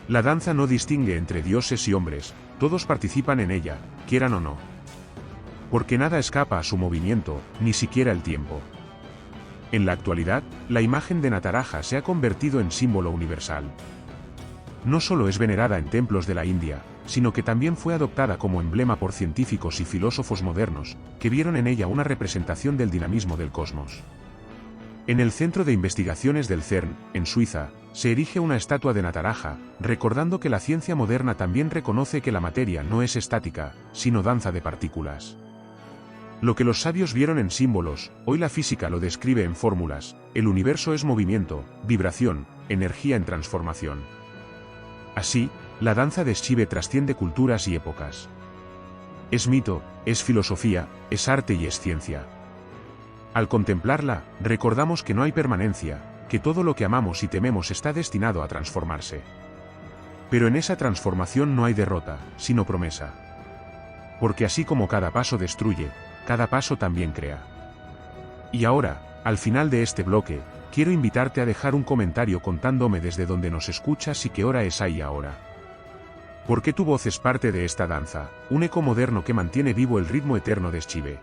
La danza no distingue entre dioses y hombres, todos participan en ella, quieran o no. Porque nada escapa a su movimiento, ni siquiera el tiempo. En la actualidad, la imagen de Nataraja se ha convertido en símbolo universal. No solo es venerada en templos de la India, sino que también fue adoptada como emblema por científicos y filósofos modernos, que vieron en ella una representación del dinamismo del cosmos. En el Centro de Investigaciones del CERN, en Suiza, se erige una estatua de Nataraja, recordando que la ciencia moderna también reconoce que la materia no es estática, sino danza de partículas. Lo que los sabios vieron en símbolos, hoy la física lo describe en fórmulas: el universo es movimiento, vibración, energía en transformación. Así, la danza de Shiva trasciende culturas y épocas. Es mito, es filosofía, es arte y es ciencia. Al contemplarla, recordamos que no hay permanencia, que todo lo que amamos y tememos está destinado a transformarse. Pero en esa transformación no hay derrota, sino promesa. Porque así como cada paso destruye, cada paso también crea. Y ahora, al final de este bloque, quiero invitarte a dejar un comentario contándome desde dónde nos escuchas y qué hora es ahí ahora. ¿Por qué tu voz es parte de esta danza, un eco moderno que mantiene vivo el ritmo eterno de Shiva?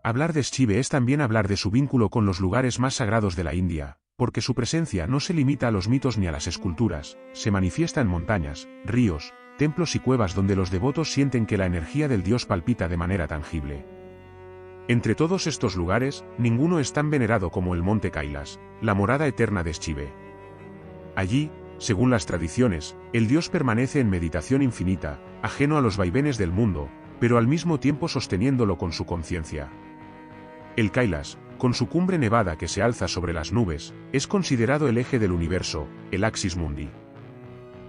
Hablar de Shiva es también hablar de su vínculo con los lugares más sagrados de la India, porque su presencia no se limita a los mitos ni a las esculturas, se manifiesta en montañas, ríos, templos y cuevas donde los devotos sienten que la energía del dios palpita de manera tangible. Entre todos estos lugares, ninguno es tan venerado como el monte Kailas, la morada eterna de Shiva. Allí, según las tradiciones, el dios permanece en meditación infinita, ajeno a los vaivenes del mundo, pero al mismo tiempo sosteniéndolo con su conciencia. El Kailas, con su cumbre nevada que se alza sobre las nubes, es considerado el eje del universo, el Axis Mundi.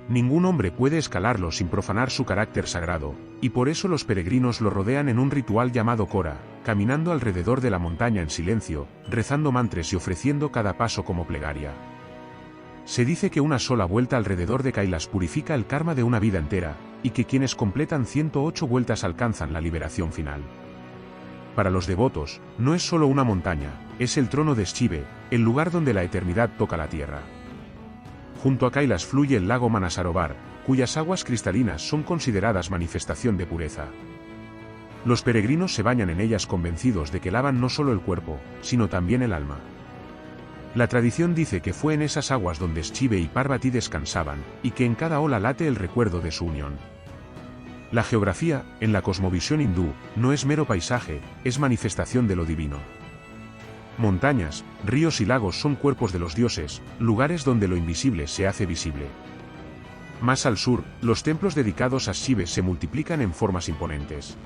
Ningún hombre puede escalarlo sin profanar su carácter sagrado, y por eso los peregrinos lo rodean en un ritual llamado Kora, caminando alrededor de la montaña en silencio, rezando mantras y ofreciendo cada paso como plegaria. Se dice que una sola vuelta alrededor de Kailas purifica el karma de una vida entera, y que quienes completan 108 vueltas alcanzan la liberación final. Para los devotos, no es solo una montaña, es el trono de Shiva, el lugar donde la eternidad toca la tierra. Junto a Kailas fluye el lago Manasarovar, cuyas aguas cristalinas son consideradas manifestación de pureza. Los peregrinos se bañan en ellas convencidos de que lavan no solo el cuerpo, sino también el alma. La tradición dice que fue en esas aguas donde Shiva y Parvati descansaban, y que en cada ola late el recuerdo de su unión. La geografía, en la cosmovisión hindú, no es mero paisaje, es manifestación de lo divino. Montañas, ríos y lagos son cuerpos de los dioses, lugares donde lo invisible se hace visible. Más al sur, los templos dedicados a Shiva se multiplican en formas imponentes.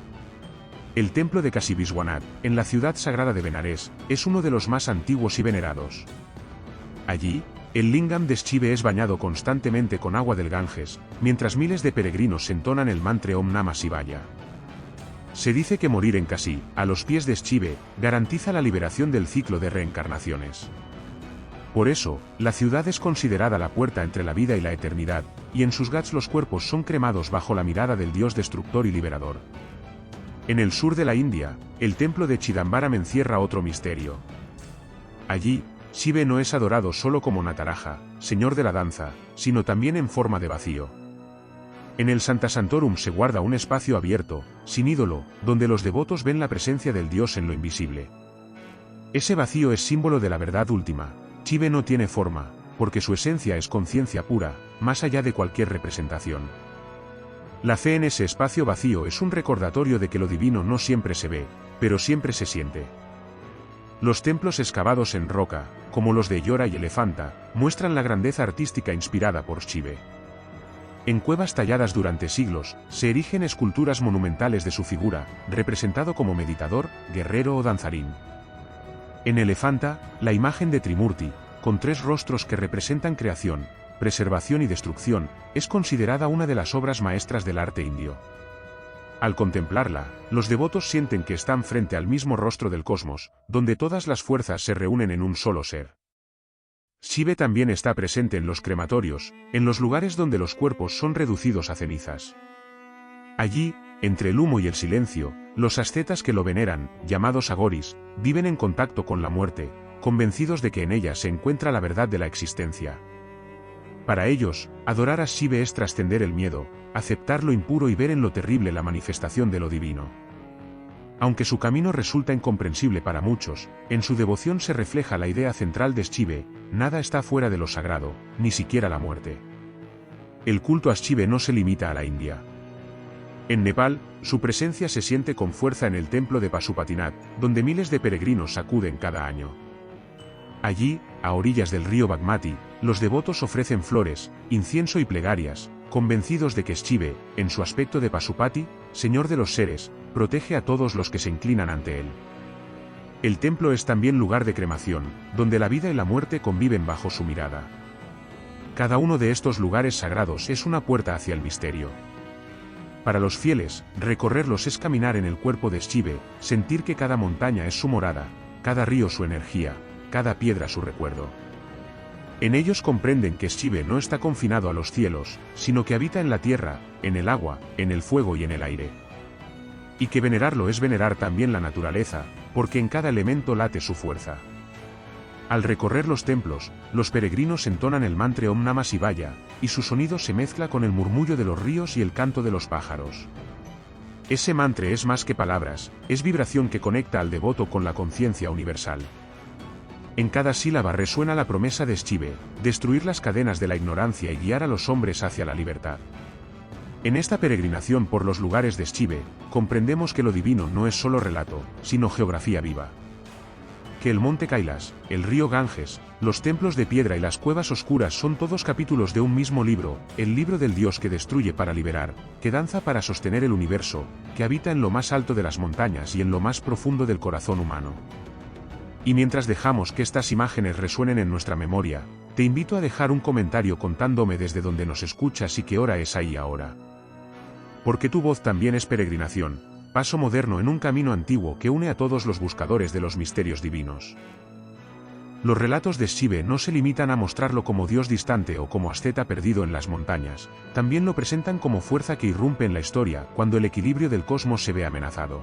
El templo de Kashi Vishwanath, en la ciudad sagrada de Benares, es uno de los más antiguos y venerados. Allí, el lingam de Shiva es bañado constantemente con agua del Ganges, mientras miles de peregrinos entonan el mantra Om Namah Shivaya. Se dice que morir en Kashi, a los pies de Shiva, garantiza la liberación del ciclo de reencarnaciones. Por eso, la ciudad es considerada la puerta entre la vida y la eternidad, y en sus ghats los cuerpos son cremados bajo la mirada del dios destructor y liberador. En el sur de la India, el templo de Chidambaram encierra otro misterio. Allí, Shiva no es adorado solo como Nataraja, señor de la danza, sino también en forma de vacío. En el Santa Santorum se guarda un espacio abierto, sin ídolo, donde los devotos ven la presencia del dios en lo invisible. Ese vacío es símbolo de la verdad última. Shiva no tiene forma, porque su esencia es conciencia pura, más allá de cualquier representación. La fe en ese espacio vacío es un recordatorio de que lo divino no siempre se ve, pero siempre se siente. Los templos excavados en roca, como los de Ellora y Elefanta, muestran la grandeza artística inspirada por Shiva. En cuevas talladas durante siglos, se erigen esculturas monumentales de su figura, representado como meditador, guerrero o danzarín. En Elefanta, la imagen de Trimurti, con 3 rostros que representan creación, preservación y destrucción, es considerada una de las obras maestras del arte indio. Al contemplarla, los devotos sienten que están frente al mismo rostro del cosmos, donde todas las fuerzas se reúnen en un solo ser. Shiva también está presente en los crematorios, en los lugares donde los cuerpos son reducidos a cenizas. Allí, entre el humo y el silencio, los ascetas que lo veneran, llamados agoris, viven en contacto con la muerte, convencidos de que en ella se encuentra la verdad de la existencia. Para ellos, adorar a Shiva es trascender el miedo, aceptar lo impuro y ver en lo terrible la manifestación de lo divino. Aunque su camino resulta incomprensible para muchos, en su devoción se refleja la idea central de Shiva: nada está fuera de lo sagrado, ni siquiera la muerte. El culto a Shiva no se limita a la India. En Nepal, su presencia se siente con fuerza en el templo de Pasupatinath, donde miles de peregrinos acuden cada año. Allí, a orillas del río Bagmati, los devotos ofrecen flores, incienso y plegarias, convencidos de que Shiva, en su aspecto de Pasupati, señor de los seres, protege a todos los que se inclinan ante él. El templo es también lugar de cremación, donde la vida y la muerte conviven bajo su mirada. Cada uno de estos lugares sagrados es una puerta hacia el misterio. Para los fieles, recorrerlos es caminar en el cuerpo de Shiva, sentir que cada montaña es su morada, cada río su energía, cada piedra su recuerdo. En ellos comprenden que Shiva no está confinado a los cielos, sino que habita en la tierra, en el agua, en el fuego y en el aire. Y que venerarlo es venerar también la naturaleza, porque en cada elemento late su fuerza. Al recorrer los templos, los peregrinos entonan el mantra Om Namah Shivaya, y su sonido se mezcla con el murmullo de los ríos y el canto de los pájaros. Ese mantra es más que palabras, es vibración que conecta al devoto con la conciencia universal. En cada sílaba resuena la promesa de Shiva: destruir las cadenas de la ignorancia y guiar a los hombres hacia la libertad. En esta peregrinación por los lugares de Shiva, comprendemos que lo divino no es solo relato, sino geografía viva. Que el monte Kailas, el río Ganges, los templos de piedra y las cuevas oscuras son todos capítulos de un mismo libro, el libro del Dios que destruye para liberar, que danza para sostener el universo, que habita en lo más alto de las montañas y en lo más profundo del corazón humano. Y mientras dejamos que estas imágenes resuenen en nuestra memoria, te invito a dejar un comentario contándome desde donde nos escuchas y qué hora es ahí ahora. Porque tu voz también es peregrinación, paso moderno en un camino antiguo que une a todos los buscadores de los misterios divinos. Los relatos de Shiva no se limitan a mostrarlo como Dios distante o como asceta perdido en las montañas, también lo presentan como fuerza que irrumpe en la historia cuando el equilibrio del cosmos se ve amenazado.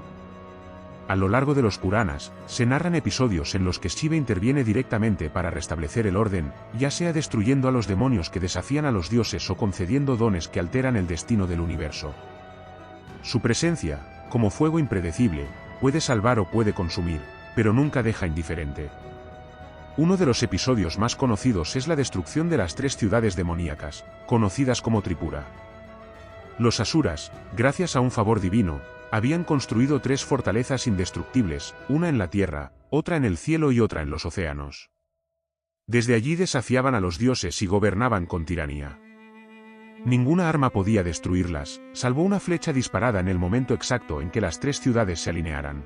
A lo largo de los Puranas, se narran episodios en los que Shiva interviene directamente para restablecer el orden, ya sea destruyendo a los demonios que desafían a los dioses o concediendo dones que alteran el destino del universo. Su presencia, como fuego impredecible, puede salvar o puede consumir, pero nunca deja indiferente. Uno de los episodios más conocidos es la destrucción de las 3 ciudades demoníacas, conocidas como Tripura. Los asuras, gracias a un favor divino, habían construido 3 fortalezas indestructibles, una en la tierra, otra en el cielo y otra en los océanos. Desde allí desafiaban a los dioses y gobernaban con tiranía. Ninguna arma podía destruirlas, salvo una flecha disparada en el momento exacto en que las 3 ciudades se alinearan.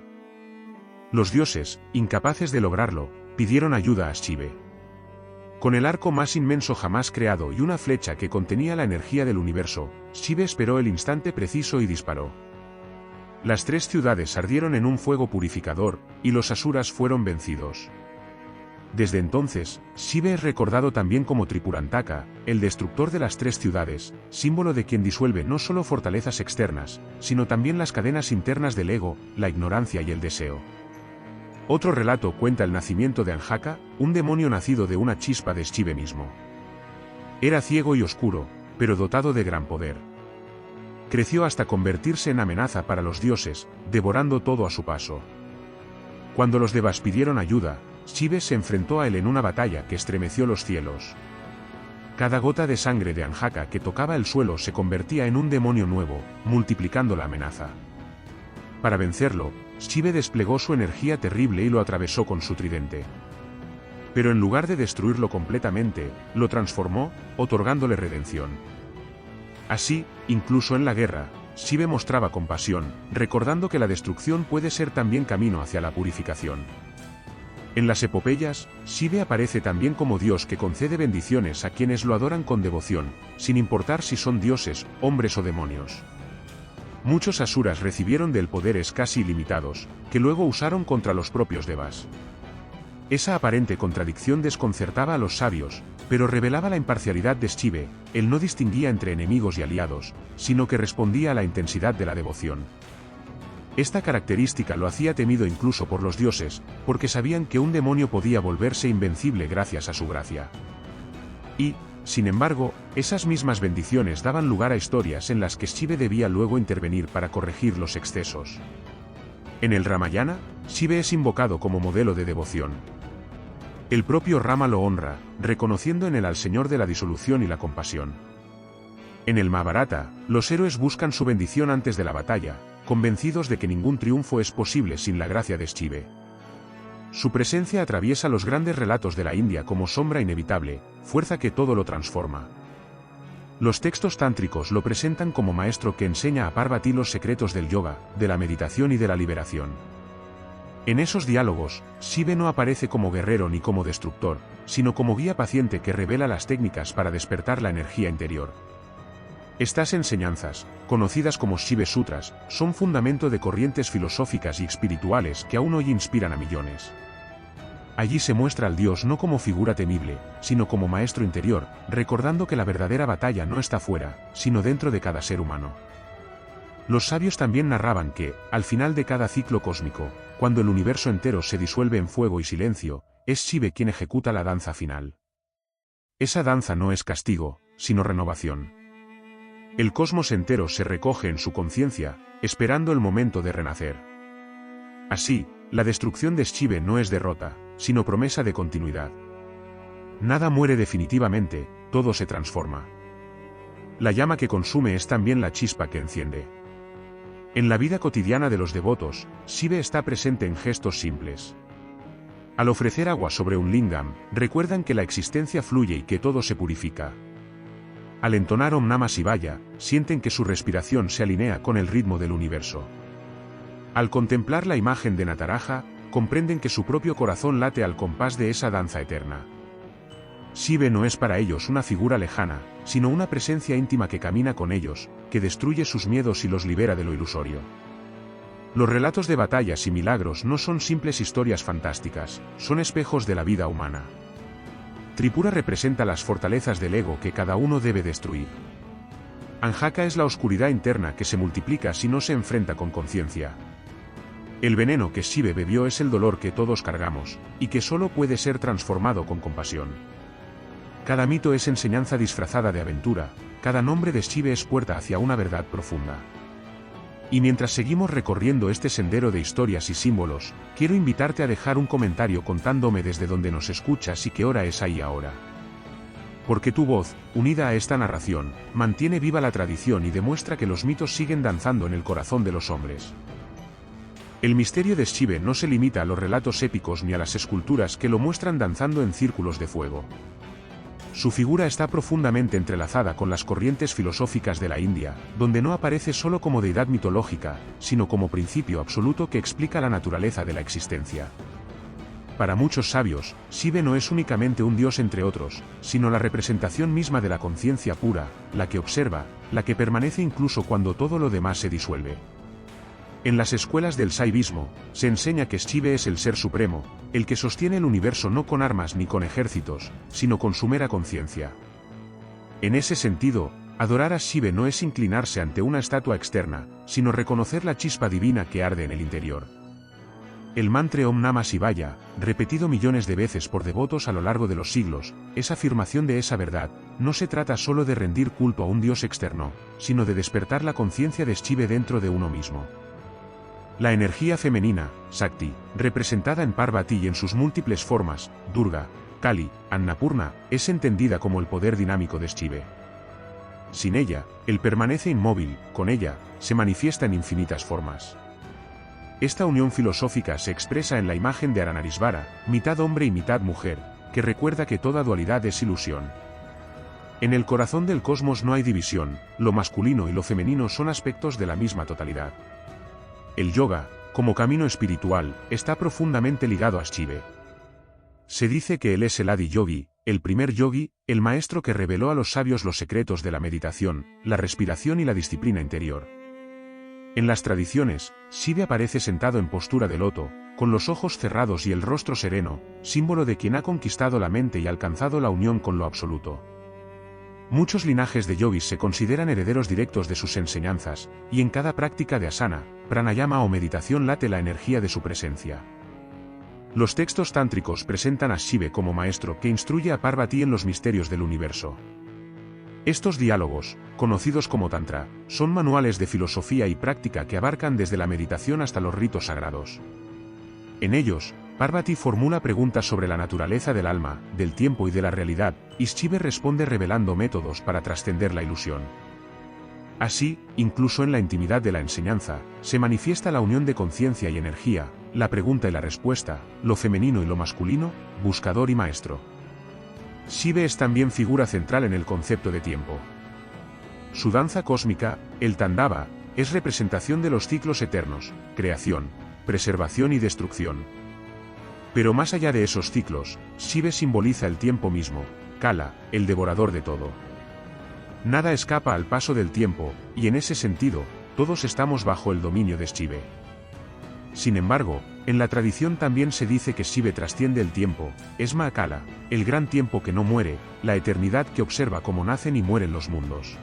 Los dioses, incapaces de lograrlo, pidieron ayuda a Shive. Con el arco más inmenso jamás creado y una flecha que contenía la energía del universo, Shive esperó el instante preciso y disparó. Las 3 ciudades ardieron en un fuego purificador, y los asuras fueron vencidos. Desde entonces, Shive es recordado también como Tripurantaka, el destructor de las 3 ciudades, símbolo de quien disuelve no solo fortalezas externas, sino también las cadenas internas del ego, la ignorancia y el deseo. Otro relato cuenta el nacimiento de Anjaka, un demonio nacido de una chispa de Shive mismo. Era ciego y oscuro, pero dotado de gran poder. Creció hasta convertirse en amenaza para los dioses, devorando todo a su paso. Cuando los Devas pidieron ayuda, Shive se enfrentó a él en una batalla que estremeció los cielos. Cada gota de sangre de Anjaka que tocaba el suelo se convertía en un demonio nuevo, multiplicando la amenaza. Para vencerlo, Shive desplegó su energía terrible y lo atravesó con su tridente. Pero en lugar de destruirlo completamente, lo transformó, otorgándole redención. Así, incluso en la guerra, Shive mostraba compasión, recordando que la destrucción puede ser también camino hacia la purificación. En las epopeyas, Shive aparece también como Dios que concede bendiciones a quienes lo adoran con devoción, sin importar si son dioses, hombres o demonios. Muchos asuras recibieron de él poderes casi ilimitados, que luego usaron contra los propios Devas. Esa aparente contradicción desconcertaba a los sabios, pero revelaba la imparcialidad de Shive. Él no distinguía entre enemigos y aliados, sino que respondía a la intensidad de la devoción. Esta característica lo hacía temido incluso por los dioses, porque sabían que un demonio podía volverse invencible gracias a su gracia. Y, sin embargo, esas mismas bendiciones daban lugar a historias en las que Shive debía luego intervenir para corregir los excesos. En el Ramayana, Shive es invocado como modelo de devoción. El propio Rama lo honra, reconociendo en él al Señor de la disolución y la compasión. En el Mahabharata, los héroes buscan su bendición antes de la batalla, convencidos de que ningún triunfo es posible sin la gracia de Shive. Su presencia atraviesa los grandes relatos de la India como sombra inevitable, fuerza que todo lo transforma. Los textos tántricos lo presentan como maestro que enseña a Parvati los secretos del yoga, de la meditación y de la liberación. En esos diálogos, Shive no aparece como guerrero ni como destructor, sino como guía paciente que revela las técnicas para despertar la energía interior. Estas enseñanzas, conocidas como Shive Sutras, son fundamento de corrientes filosóficas y espirituales que aún hoy inspiran a millones. Allí se muestra al Dios no como figura temible, sino como maestro interior, recordando que la verdadera batalla no está fuera, sino dentro de cada ser humano. Los sabios también narraban que, al final de cada ciclo cósmico, cuando el universo entero se disuelve en fuego y silencio, es Shive quien ejecuta la danza final. Esa danza no es castigo, sino renovación. El cosmos entero se recoge en su conciencia, esperando el momento de renacer. Así, la destrucción de Shive no es derrota, sino promesa de continuidad. Nada muere definitivamente, todo se transforma. La llama que consume es también la chispa que enciende. En la vida cotidiana de los devotos, Shive está presente en gestos simples. Al ofrecer agua sobre un lingam, recuerdan que la existencia fluye y que todo se purifica. Al entonar Om Namah Shivaya, sienten que su respiración se alinea con el ritmo del universo. Al contemplar la imagen de Nataraja, comprenden que su propio corazón late al compás de esa danza eterna. Shive no es para ellos una figura lejana, sino una presencia íntima que camina con ellos, que destruye sus miedos y los libera de lo ilusorio. Los relatos de batallas y milagros no son simples historias fantásticas, son espejos de la vida humana. Tripura representa las fortalezas del ego que cada uno debe destruir. Anjaka es la oscuridad interna que se multiplica si no se enfrenta con conciencia. El veneno que Shive bebió es el dolor que todos cargamos, y que solo puede ser transformado con compasión. Cada mito es enseñanza disfrazada de aventura, cada nombre de Shive es puerta hacia una verdad profunda. Y mientras seguimos recorriendo este sendero de historias y símbolos, quiero invitarte a dejar un comentario contándome desde donde nos escuchas y qué hora es ahí ahora. Porque tu voz, unida a esta narración, mantiene viva la tradición y demuestra que los mitos siguen danzando en el corazón de los hombres. El misterio de Xive no se limita a los relatos épicos ni a las esculturas que lo muestran danzando en círculos de fuego. Su figura está profundamente entrelazada con las corrientes filosóficas de la India, donde no aparece solo como deidad mitológica, sino como principio absoluto que explica la naturaleza de la existencia. Para muchos sabios, Xive no es únicamente un dios entre otros, sino la representación misma de la conciencia pura, la que observa, la que permanece incluso cuando todo lo demás se disuelve. En las escuelas del Saivismo, se enseña que Xive es el ser supremo, el que sostiene el universo no con armas ni con ejércitos, sino con su mera conciencia. En ese sentido, adorar a Xive no es inclinarse ante una estatua externa, sino reconocer la chispa divina que arde en el interior. El mantra Om Namah Shivaya, repetido millones de veces por devotos a lo largo de los siglos, es afirmación de esa verdad. No se trata solo de rendir culto a un dios externo, sino de despertar la conciencia de Xive dentro de uno mismo. La energía femenina, Shakti, representada en Parvati y en sus múltiples formas, Durga, Kali, Annapurna, es entendida como el poder dinámico de Xive. Sin ella, él permanece inmóvil, con ella, se manifiesta en infinitas formas. Esta unión filosófica se expresa en la imagen de Aranarisvara, mitad hombre y mitad mujer, que recuerda que toda dualidad es ilusión. En el corazón del cosmos no hay división, lo masculino y lo femenino son aspectos de la misma totalidad. El yoga, como camino espiritual, está profundamente ligado a Xive. Se dice que él es el Adi Yogi, el primer yogi, el maestro que reveló a los sabios los secretos de la meditación, la respiración y la disciplina interior. En las tradiciones, Xive aparece sentado en postura de loto, con los ojos cerrados y el rostro sereno, símbolo de quien ha conquistado la mente y alcanzado la unión con lo absoluto. Muchos linajes de yogis se consideran herederos directos de sus enseñanzas, y en cada práctica de asana, pranayama o meditación late la energía de su presencia. Los textos tántricos presentan a Xive como maestro que instruye a Parvati en los misterios del universo. Estos diálogos, conocidos como Tantra, son manuales de filosofía y práctica que abarcan desde la meditación hasta los ritos sagrados. En ellos, Parvati formula preguntas sobre la naturaleza del alma, del tiempo y de la realidad, y Xive responde revelando métodos para trascender la ilusión. Así, incluso en la intimidad de la enseñanza, se manifiesta la unión de conciencia y energía, la pregunta y la respuesta, lo femenino y lo masculino, buscador y maestro. Xive es también figura central en el concepto de tiempo. Su danza cósmica, el Tandava, es representación de los ciclos eternos, creación, preservación y destrucción. Pero más allá de esos ciclos, Xive simboliza el tiempo mismo, Kala, el devorador de todo. Nada escapa al paso del tiempo, y en ese sentido, todos estamos bajo el dominio de Xive. Sin embargo, en la tradición también se dice que Xive trasciende el tiempo, es Mahakala, el gran tiempo que no muere, la eternidad que observa cómo nacen y mueren los mundos.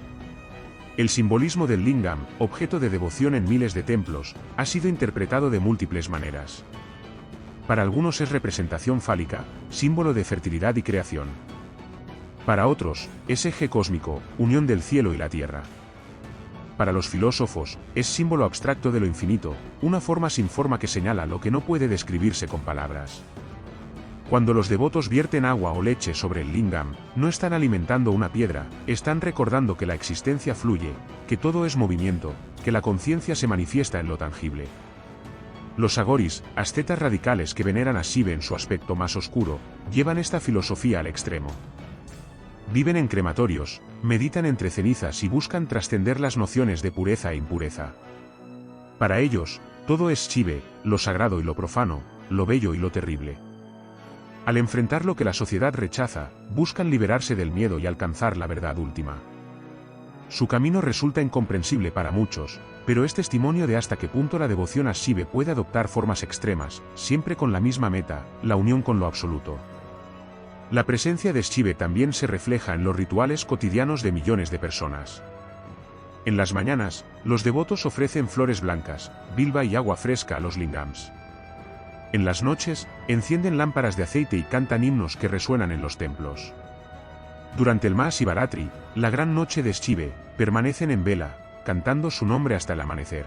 El simbolismo del lingam, objeto de devoción en miles de templos, ha sido interpretado de múltiples maneras. Para algunos es representación fálica, símbolo de fertilidad y creación. Para otros, es eje cósmico, unión del cielo y la tierra. Para los filósofos, es símbolo abstracto de lo infinito, una forma sin forma que señala lo que no puede describirse con palabras. Cuando los devotos vierten agua o leche sobre el lingam, no están alimentando una piedra, están recordando que la existencia fluye, que todo es movimiento, que la conciencia se manifiesta en lo tangible. Los agoris, ascetas radicales que veneran a Xive en su aspecto más oscuro, llevan esta filosofía al extremo. Viven en crematorios, meditan entre cenizas y buscan trascender las nociones de pureza e impureza. Para ellos, todo es Xive, lo sagrado y lo profano, lo bello y lo terrible. Al enfrentar lo que la sociedad rechaza, buscan liberarse del miedo y alcanzar la verdad última. Su camino resulta incomprensible para muchos, pero es testimonio de hasta qué punto la devoción a Xive puede adoptar formas extremas, siempre con la misma meta, la unión con lo absoluto. La presencia de Xive también se refleja en los rituales cotidianos de millones de personas. En las mañanas, los devotos ofrecen flores blancas, bilba y agua fresca a los lingams. En las noches, encienden lámparas de aceite y cantan himnos que resuenan en los templos. Durante el Mahashivaratri, la gran noche de Xive, permanecen en vela, cantando su nombre hasta el amanecer.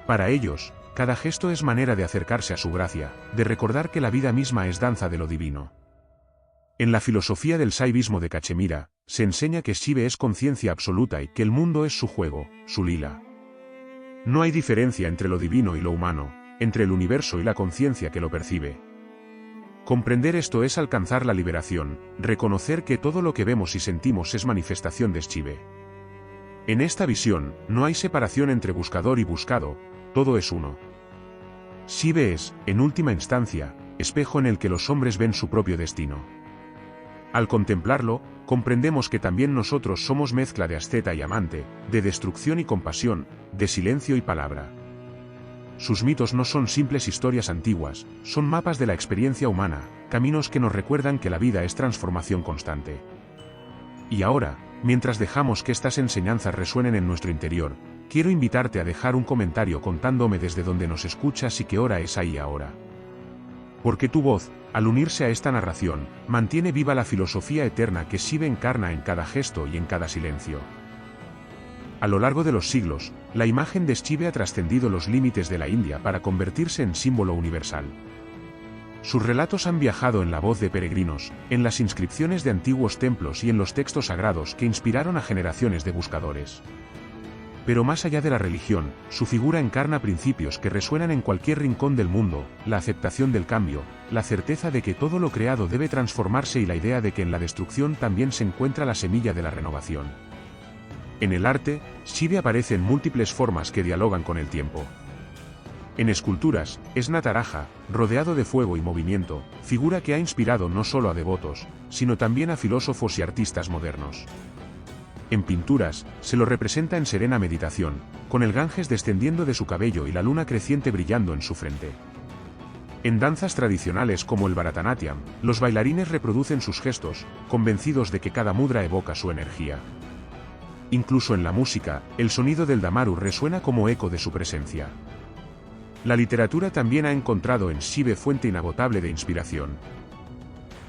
Para ellos, cada gesto es manera de acercarse a su gracia, de recordar que la vida misma es danza de lo divino. En la filosofía del saivismo de Cachemira, se enseña que Shiva es conciencia absoluta y que el mundo es su juego, su lila. No hay diferencia entre lo divino y lo humano, entre el universo y la conciencia que lo percibe. Comprender esto es alcanzar la liberación, reconocer que todo lo que vemos y sentimos es manifestación de Shiva. En esta visión, no hay separación entre buscador y buscado, todo es uno. Shiva es, en última instancia, espejo en el que los hombres ven su propio destino. Al contemplarlo, comprendemos que también nosotros somos mezcla de asceta y amante, de destrucción y compasión, de silencio y palabra. Sus mitos no son simples historias antiguas, son mapas de la experiencia humana, caminos que nos recuerdan que la vida es transformación constante. Y ahora, mientras dejamos que estas enseñanzas resuenen en nuestro interior, quiero invitarte a dejar un comentario contándome desde dónde nos escuchas y qué hora es ahí ahora. Porque tu voz, al unirse a esta narración, mantiene viva la filosofía eterna que Shiva encarna en cada gesto y en cada silencio. A lo largo de los siglos, la imagen de Shiva ha trascendido los límites de la India para convertirse en símbolo universal. Sus relatos han viajado en la voz de peregrinos, en las inscripciones de antiguos templos y en los textos sagrados que inspiraron a generaciones de buscadores. Pero más allá de la religión, su figura encarna principios que resuenan en cualquier rincón del mundo: la aceptación del cambio, la certeza de que todo lo creado debe transformarse y la idea de que en la destrucción también se encuentra la semilla de la renovación. En el arte, Shiva aparece en múltiples formas que dialogan con el tiempo. En esculturas, es Nataraja, rodeado de fuego y movimiento, figura que ha inspirado no solo a devotos, sino también a filósofos y artistas modernos. En pinturas, se lo representa en serena meditación, con el Ganges descendiendo de su cabello y la luna creciente brillando en su frente. En danzas tradicionales como el Bharatanatyam, los bailarines reproducen sus gestos, convencidos de que cada mudra evoca su energía. Incluso en la música, el sonido del damaru resuena como eco de su presencia. La literatura también ha encontrado en Shiva fuente inagotable de inspiración.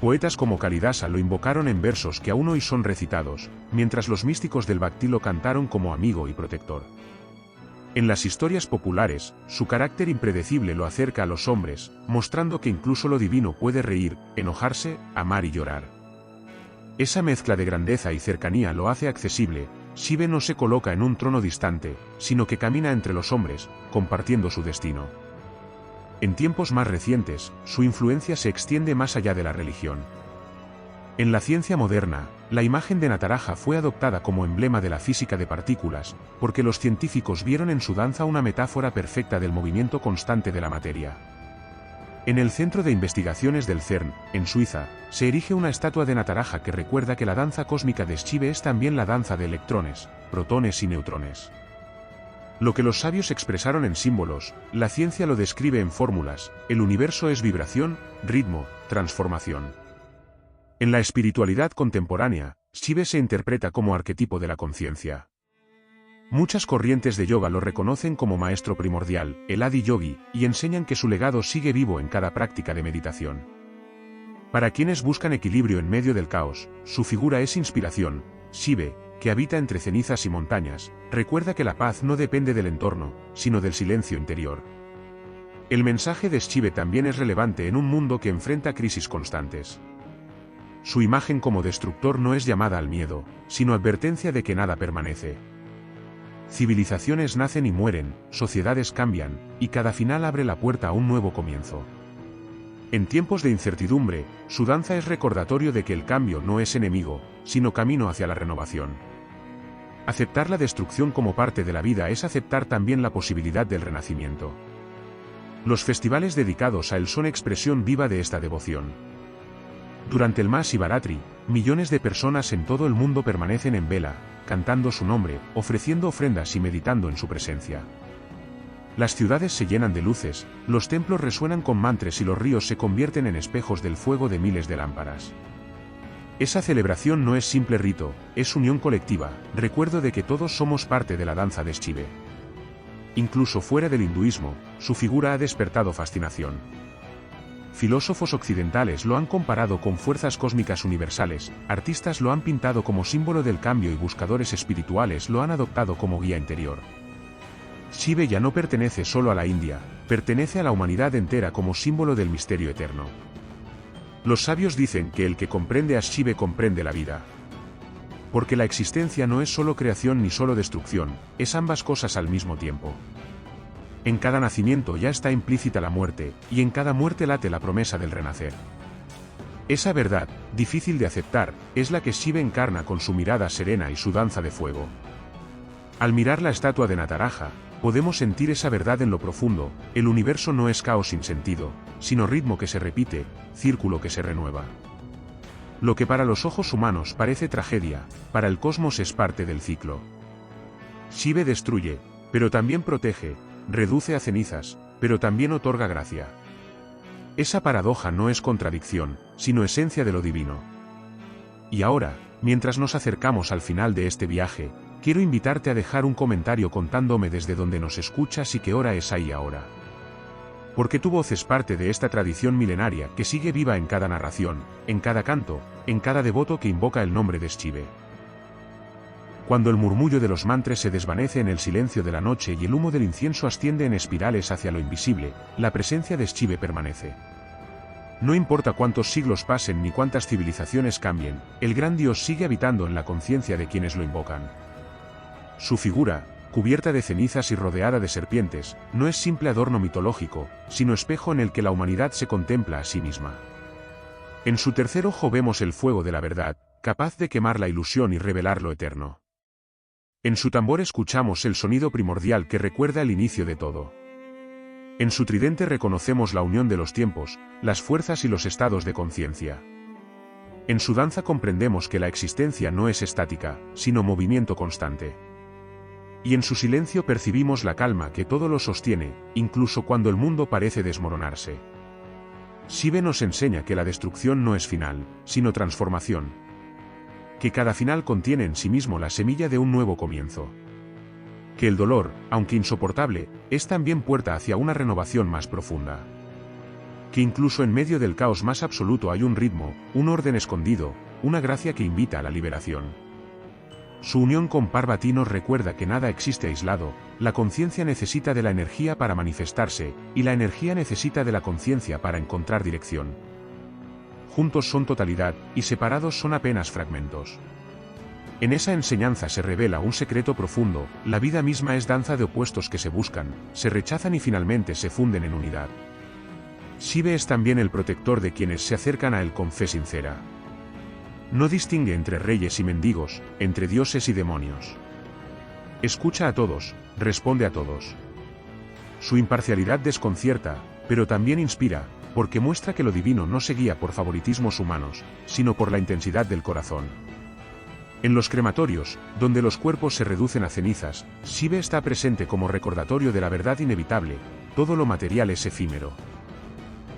Poetas como Kalidasa lo invocaron en versos que aún hoy son recitados, mientras los místicos del Bhakti lo cantaron como amigo y protector. En las historias populares, su carácter impredecible lo acerca a los hombres, mostrando que incluso lo divino puede reír, enojarse, amar y llorar. Esa mezcla de grandeza y cercanía lo hace accesible. Shiva no se coloca en un trono distante, sino que camina entre los hombres, compartiendo su destino. En tiempos más recientes, su influencia se extiende más allá de la religión. En la ciencia moderna, la imagen de Nataraja fue adoptada como emblema de la física de partículas, porque los científicos vieron en su danza una metáfora perfecta del movimiento constante de la materia. En el Centro de Investigaciones del CERN, en Suiza, se erige una estatua de Nataraja que recuerda que la danza cósmica de Shiva es también la danza de electrones, protones y neutrones. Lo que los sabios expresaron en símbolos, la ciencia lo describe en fórmulas: el universo es vibración, ritmo, transformación. En la espiritualidad contemporánea, Shiva se interpreta como arquetipo de la conciencia. Muchas corrientes de yoga lo reconocen como maestro primordial, el Adi Yogi, y enseñan que su legado sigue vivo en cada práctica de meditación. Para quienes buscan equilibrio en medio del caos, su figura es inspiración. Shiva, que habita entre cenizas y montañas, recuerda que la paz no depende del entorno, sino del silencio interior. El mensaje de Shiva también es relevante en un mundo que enfrenta crisis constantes. Su imagen como destructor no es llamada al miedo, sino advertencia de que nada permanece. Civilizaciones nacen y mueren, sociedades cambian, y cada final abre la puerta a un nuevo comienzo. En tiempos de incertidumbre, su danza es recordatorio de que el cambio no es enemigo, sino camino hacia la renovación. Aceptar la destrucción como parte de la vida es aceptar también la posibilidad del renacimiento. Los festivales dedicados a él son expresión viva de esta devoción. Durante el Mahashivratri, millones de personas en todo el mundo permanecen en vela, cantando su nombre, ofreciendo ofrendas y meditando en su presencia. Las ciudades se llenan de luces, los templos resuenan con mantras y los ríos se convierten en espejos del fuego de miles de lámparas. Esa celebración no es simple rito, es unión colectiva, recuerdo de que todos somos parte de la danza de Shiva. Incluso fuera del hinduismo, su figura ha despertado fascinación. Filósofos occidentales lo han comparado con fuerzas cósmicas universales, artistas lo han pintado como símbolo del cambio y buscadores espirituales lo han adoptado como guía interior. Shiva ya no pertenece solo a la India, pertenece a la humanidad entera como símbolo del misterio eterno. Los sabios dicen que el que comprende a Shive comprende la vida. Porque la existencia no es solo creación ni solo destrucción, es ambas cosas al mismo tiempo. En cada nacimiento ya está implícita la muerte, y en cada muerte late la promesa del renacer. Esa verdad, difícil de aceptar, es la que Shiva encarna con su mirada serena y su danza de fuego. Al mirar la estatua de Nataraja, podemos sentir esa verdad en lo profundo: el universo no es caos sin sentido, sino ritmo que se repite, círculo que se renueva. Lo que para los ojos humanos parece tragedia, para el cosmos es parte del ciclo. Shiva destruye, pero también protege, reduce a cenizas, pero también otorga gracia. Esa paradoja no es contradicción, sino esencia de lo divino. Y ahora, mientras nos acercamos al final de este viaje, quiero invitarte a dejar un comentario contándome desde donde nos escuchas y qué hora es ahí ahora. Porque tu voz es parte de esta tradición milenaria que sigue viva en cada narración, en cada canto, en cada devoto que invoca el nombre de Shiva. Cuando el murmullo de los mantras se desvanece en el silencio de la noche y el humo del incienso asciende en espirales hacia lo invisible, la presencia de Shiva permanece. No importa cuántos siglos pasen ni cuántas civilizaciones cambien, el gran Dios sigue habitando en la conciencia de quienes lo invocan. Su figura, cubierta de cenizas y rodeada de serpientes, no es simple adorno mitológico, sino espejo en el que la humanidad se contempla a sí misma. En su tercer ojo vemos el fuego de la verdad, capaz de quemar la ilusión y revelar lo eterno. En su tambor escuchamos el sonido primordial que recuerda el inicio de todo. En su tridente reconocemos la unión de los tiempos, las fuerzas y los estados de conciencia. En su danza comprendemos que la existencia no es estática, sino movimiento constante. Y en su silencio percibimos la calma que todo lo sostiene, incluso cuando el mundo parece desmoronarse. Shiva nos enseña que la destrucción no es final, sino transformación. Que cada final contiene en sí mismo la semilla de un nuevo comienzo. Que el dolor, aunque insoportable, es también puerta hacia una renovación más profunda. Que incluso en medio del caos más absoluto hay un ritmo, un orden escondido, una gracia que invita a la liberación. Su unión con Parvati nos recuerda que nada existe aislado, la conciencia necesita de la energía para manifestarse, y la energía necesita de la conciencia para encontrar dirección. Juntos son totalidad, y separados son apenas fragmentos. En esa enseñanza se revela un secreto profundo: la vida misma es danza de opuestos que se buscan, se rechazan y finalmente se funden en unidad. Shiva es también el protector de quienes se acercan a él con fe sincera. No distingue entre reyes y mendigos, entre dioses y demonios. Escucha a todos, responde a todos. Su imparcialidad desconcierta, pero también inspira, porque muestra que lo divino no se guía por favoritismos humanos, sino por la intensidad del corazón. En los crematorios, donde los cuerpos se reducen a cenizas, Shiva está presente como recordatorio de la verdad inevitable: todo lo material es efímero.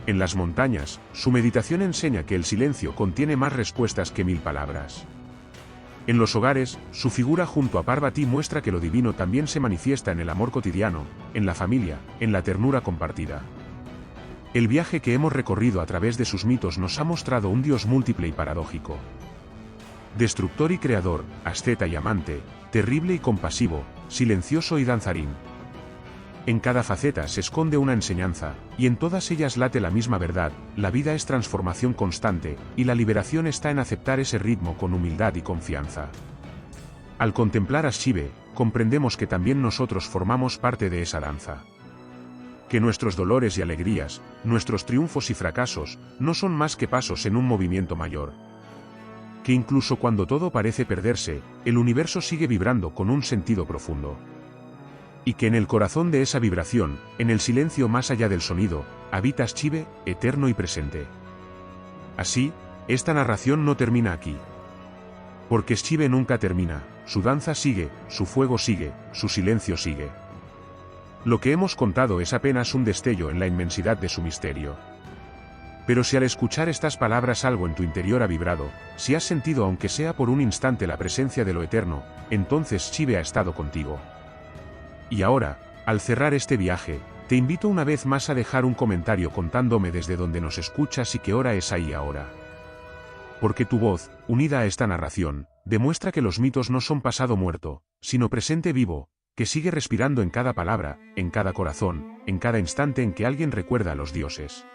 En las montañas, su meditación enseña que el silencio contiene más respuestas que 1000 palabras. En los hogares, su figura junto a Parvati muestra que lo divino también se manifiesta en el amor cotidiano, en la familia, en la ternura compartida. El viaje que hemos recorrido a través de sus mitos nos ha mostrado un Dios múltiple y paradójico. Destructor y creador, asceta y amante, terrible y compasivo, silencioso y danzarín. En cada faceta se esconde una enseñanza, y en todas ellas late la misma verdad: la vida es transformación constante, y la liberación está en aceptar ese ritmo con humildad y confianza. Al contemplar a Shiva, comprendemos que también nosotros formamos parte de esa danza. Que nuestros dolores y alegrías, nuestros triunfos y fracasos, no son más que pasos en un movimiento mayor. Que incluso cuando todo parece perderse, el universo sigue vibrando con un sentido profundo. Y que en el corazón de esa vibración, en el silencio más allá del sonido, habita Shiva, eterno y presente. Así, esta narración no termina aquí. Porque Shiva nunca termina, su danza sigue, su fuego sigue, su silencio sigue. Lo que hemos contado es apenas un destello en la inmensidad de su misterio. Pero si al escuchar estas palabras algo en tu interior ha vibrado, si has sentido aunque sea por un instante la presencia de lo eterno, entonces Shiva ha estado contigo. Y ahora, al cerrar este viaje, te invito una vez más a dejar un comentario contándome desde donde nos escuchas y qué hora es ahí ahora. Porque tu voz, unida a esta narración, demuestra que los mitos no son pasado muerto, sino presente vivo, que sigue respirando en cada palabra, en cada corazón, en cada instante en que alguien recuerda a los dioses.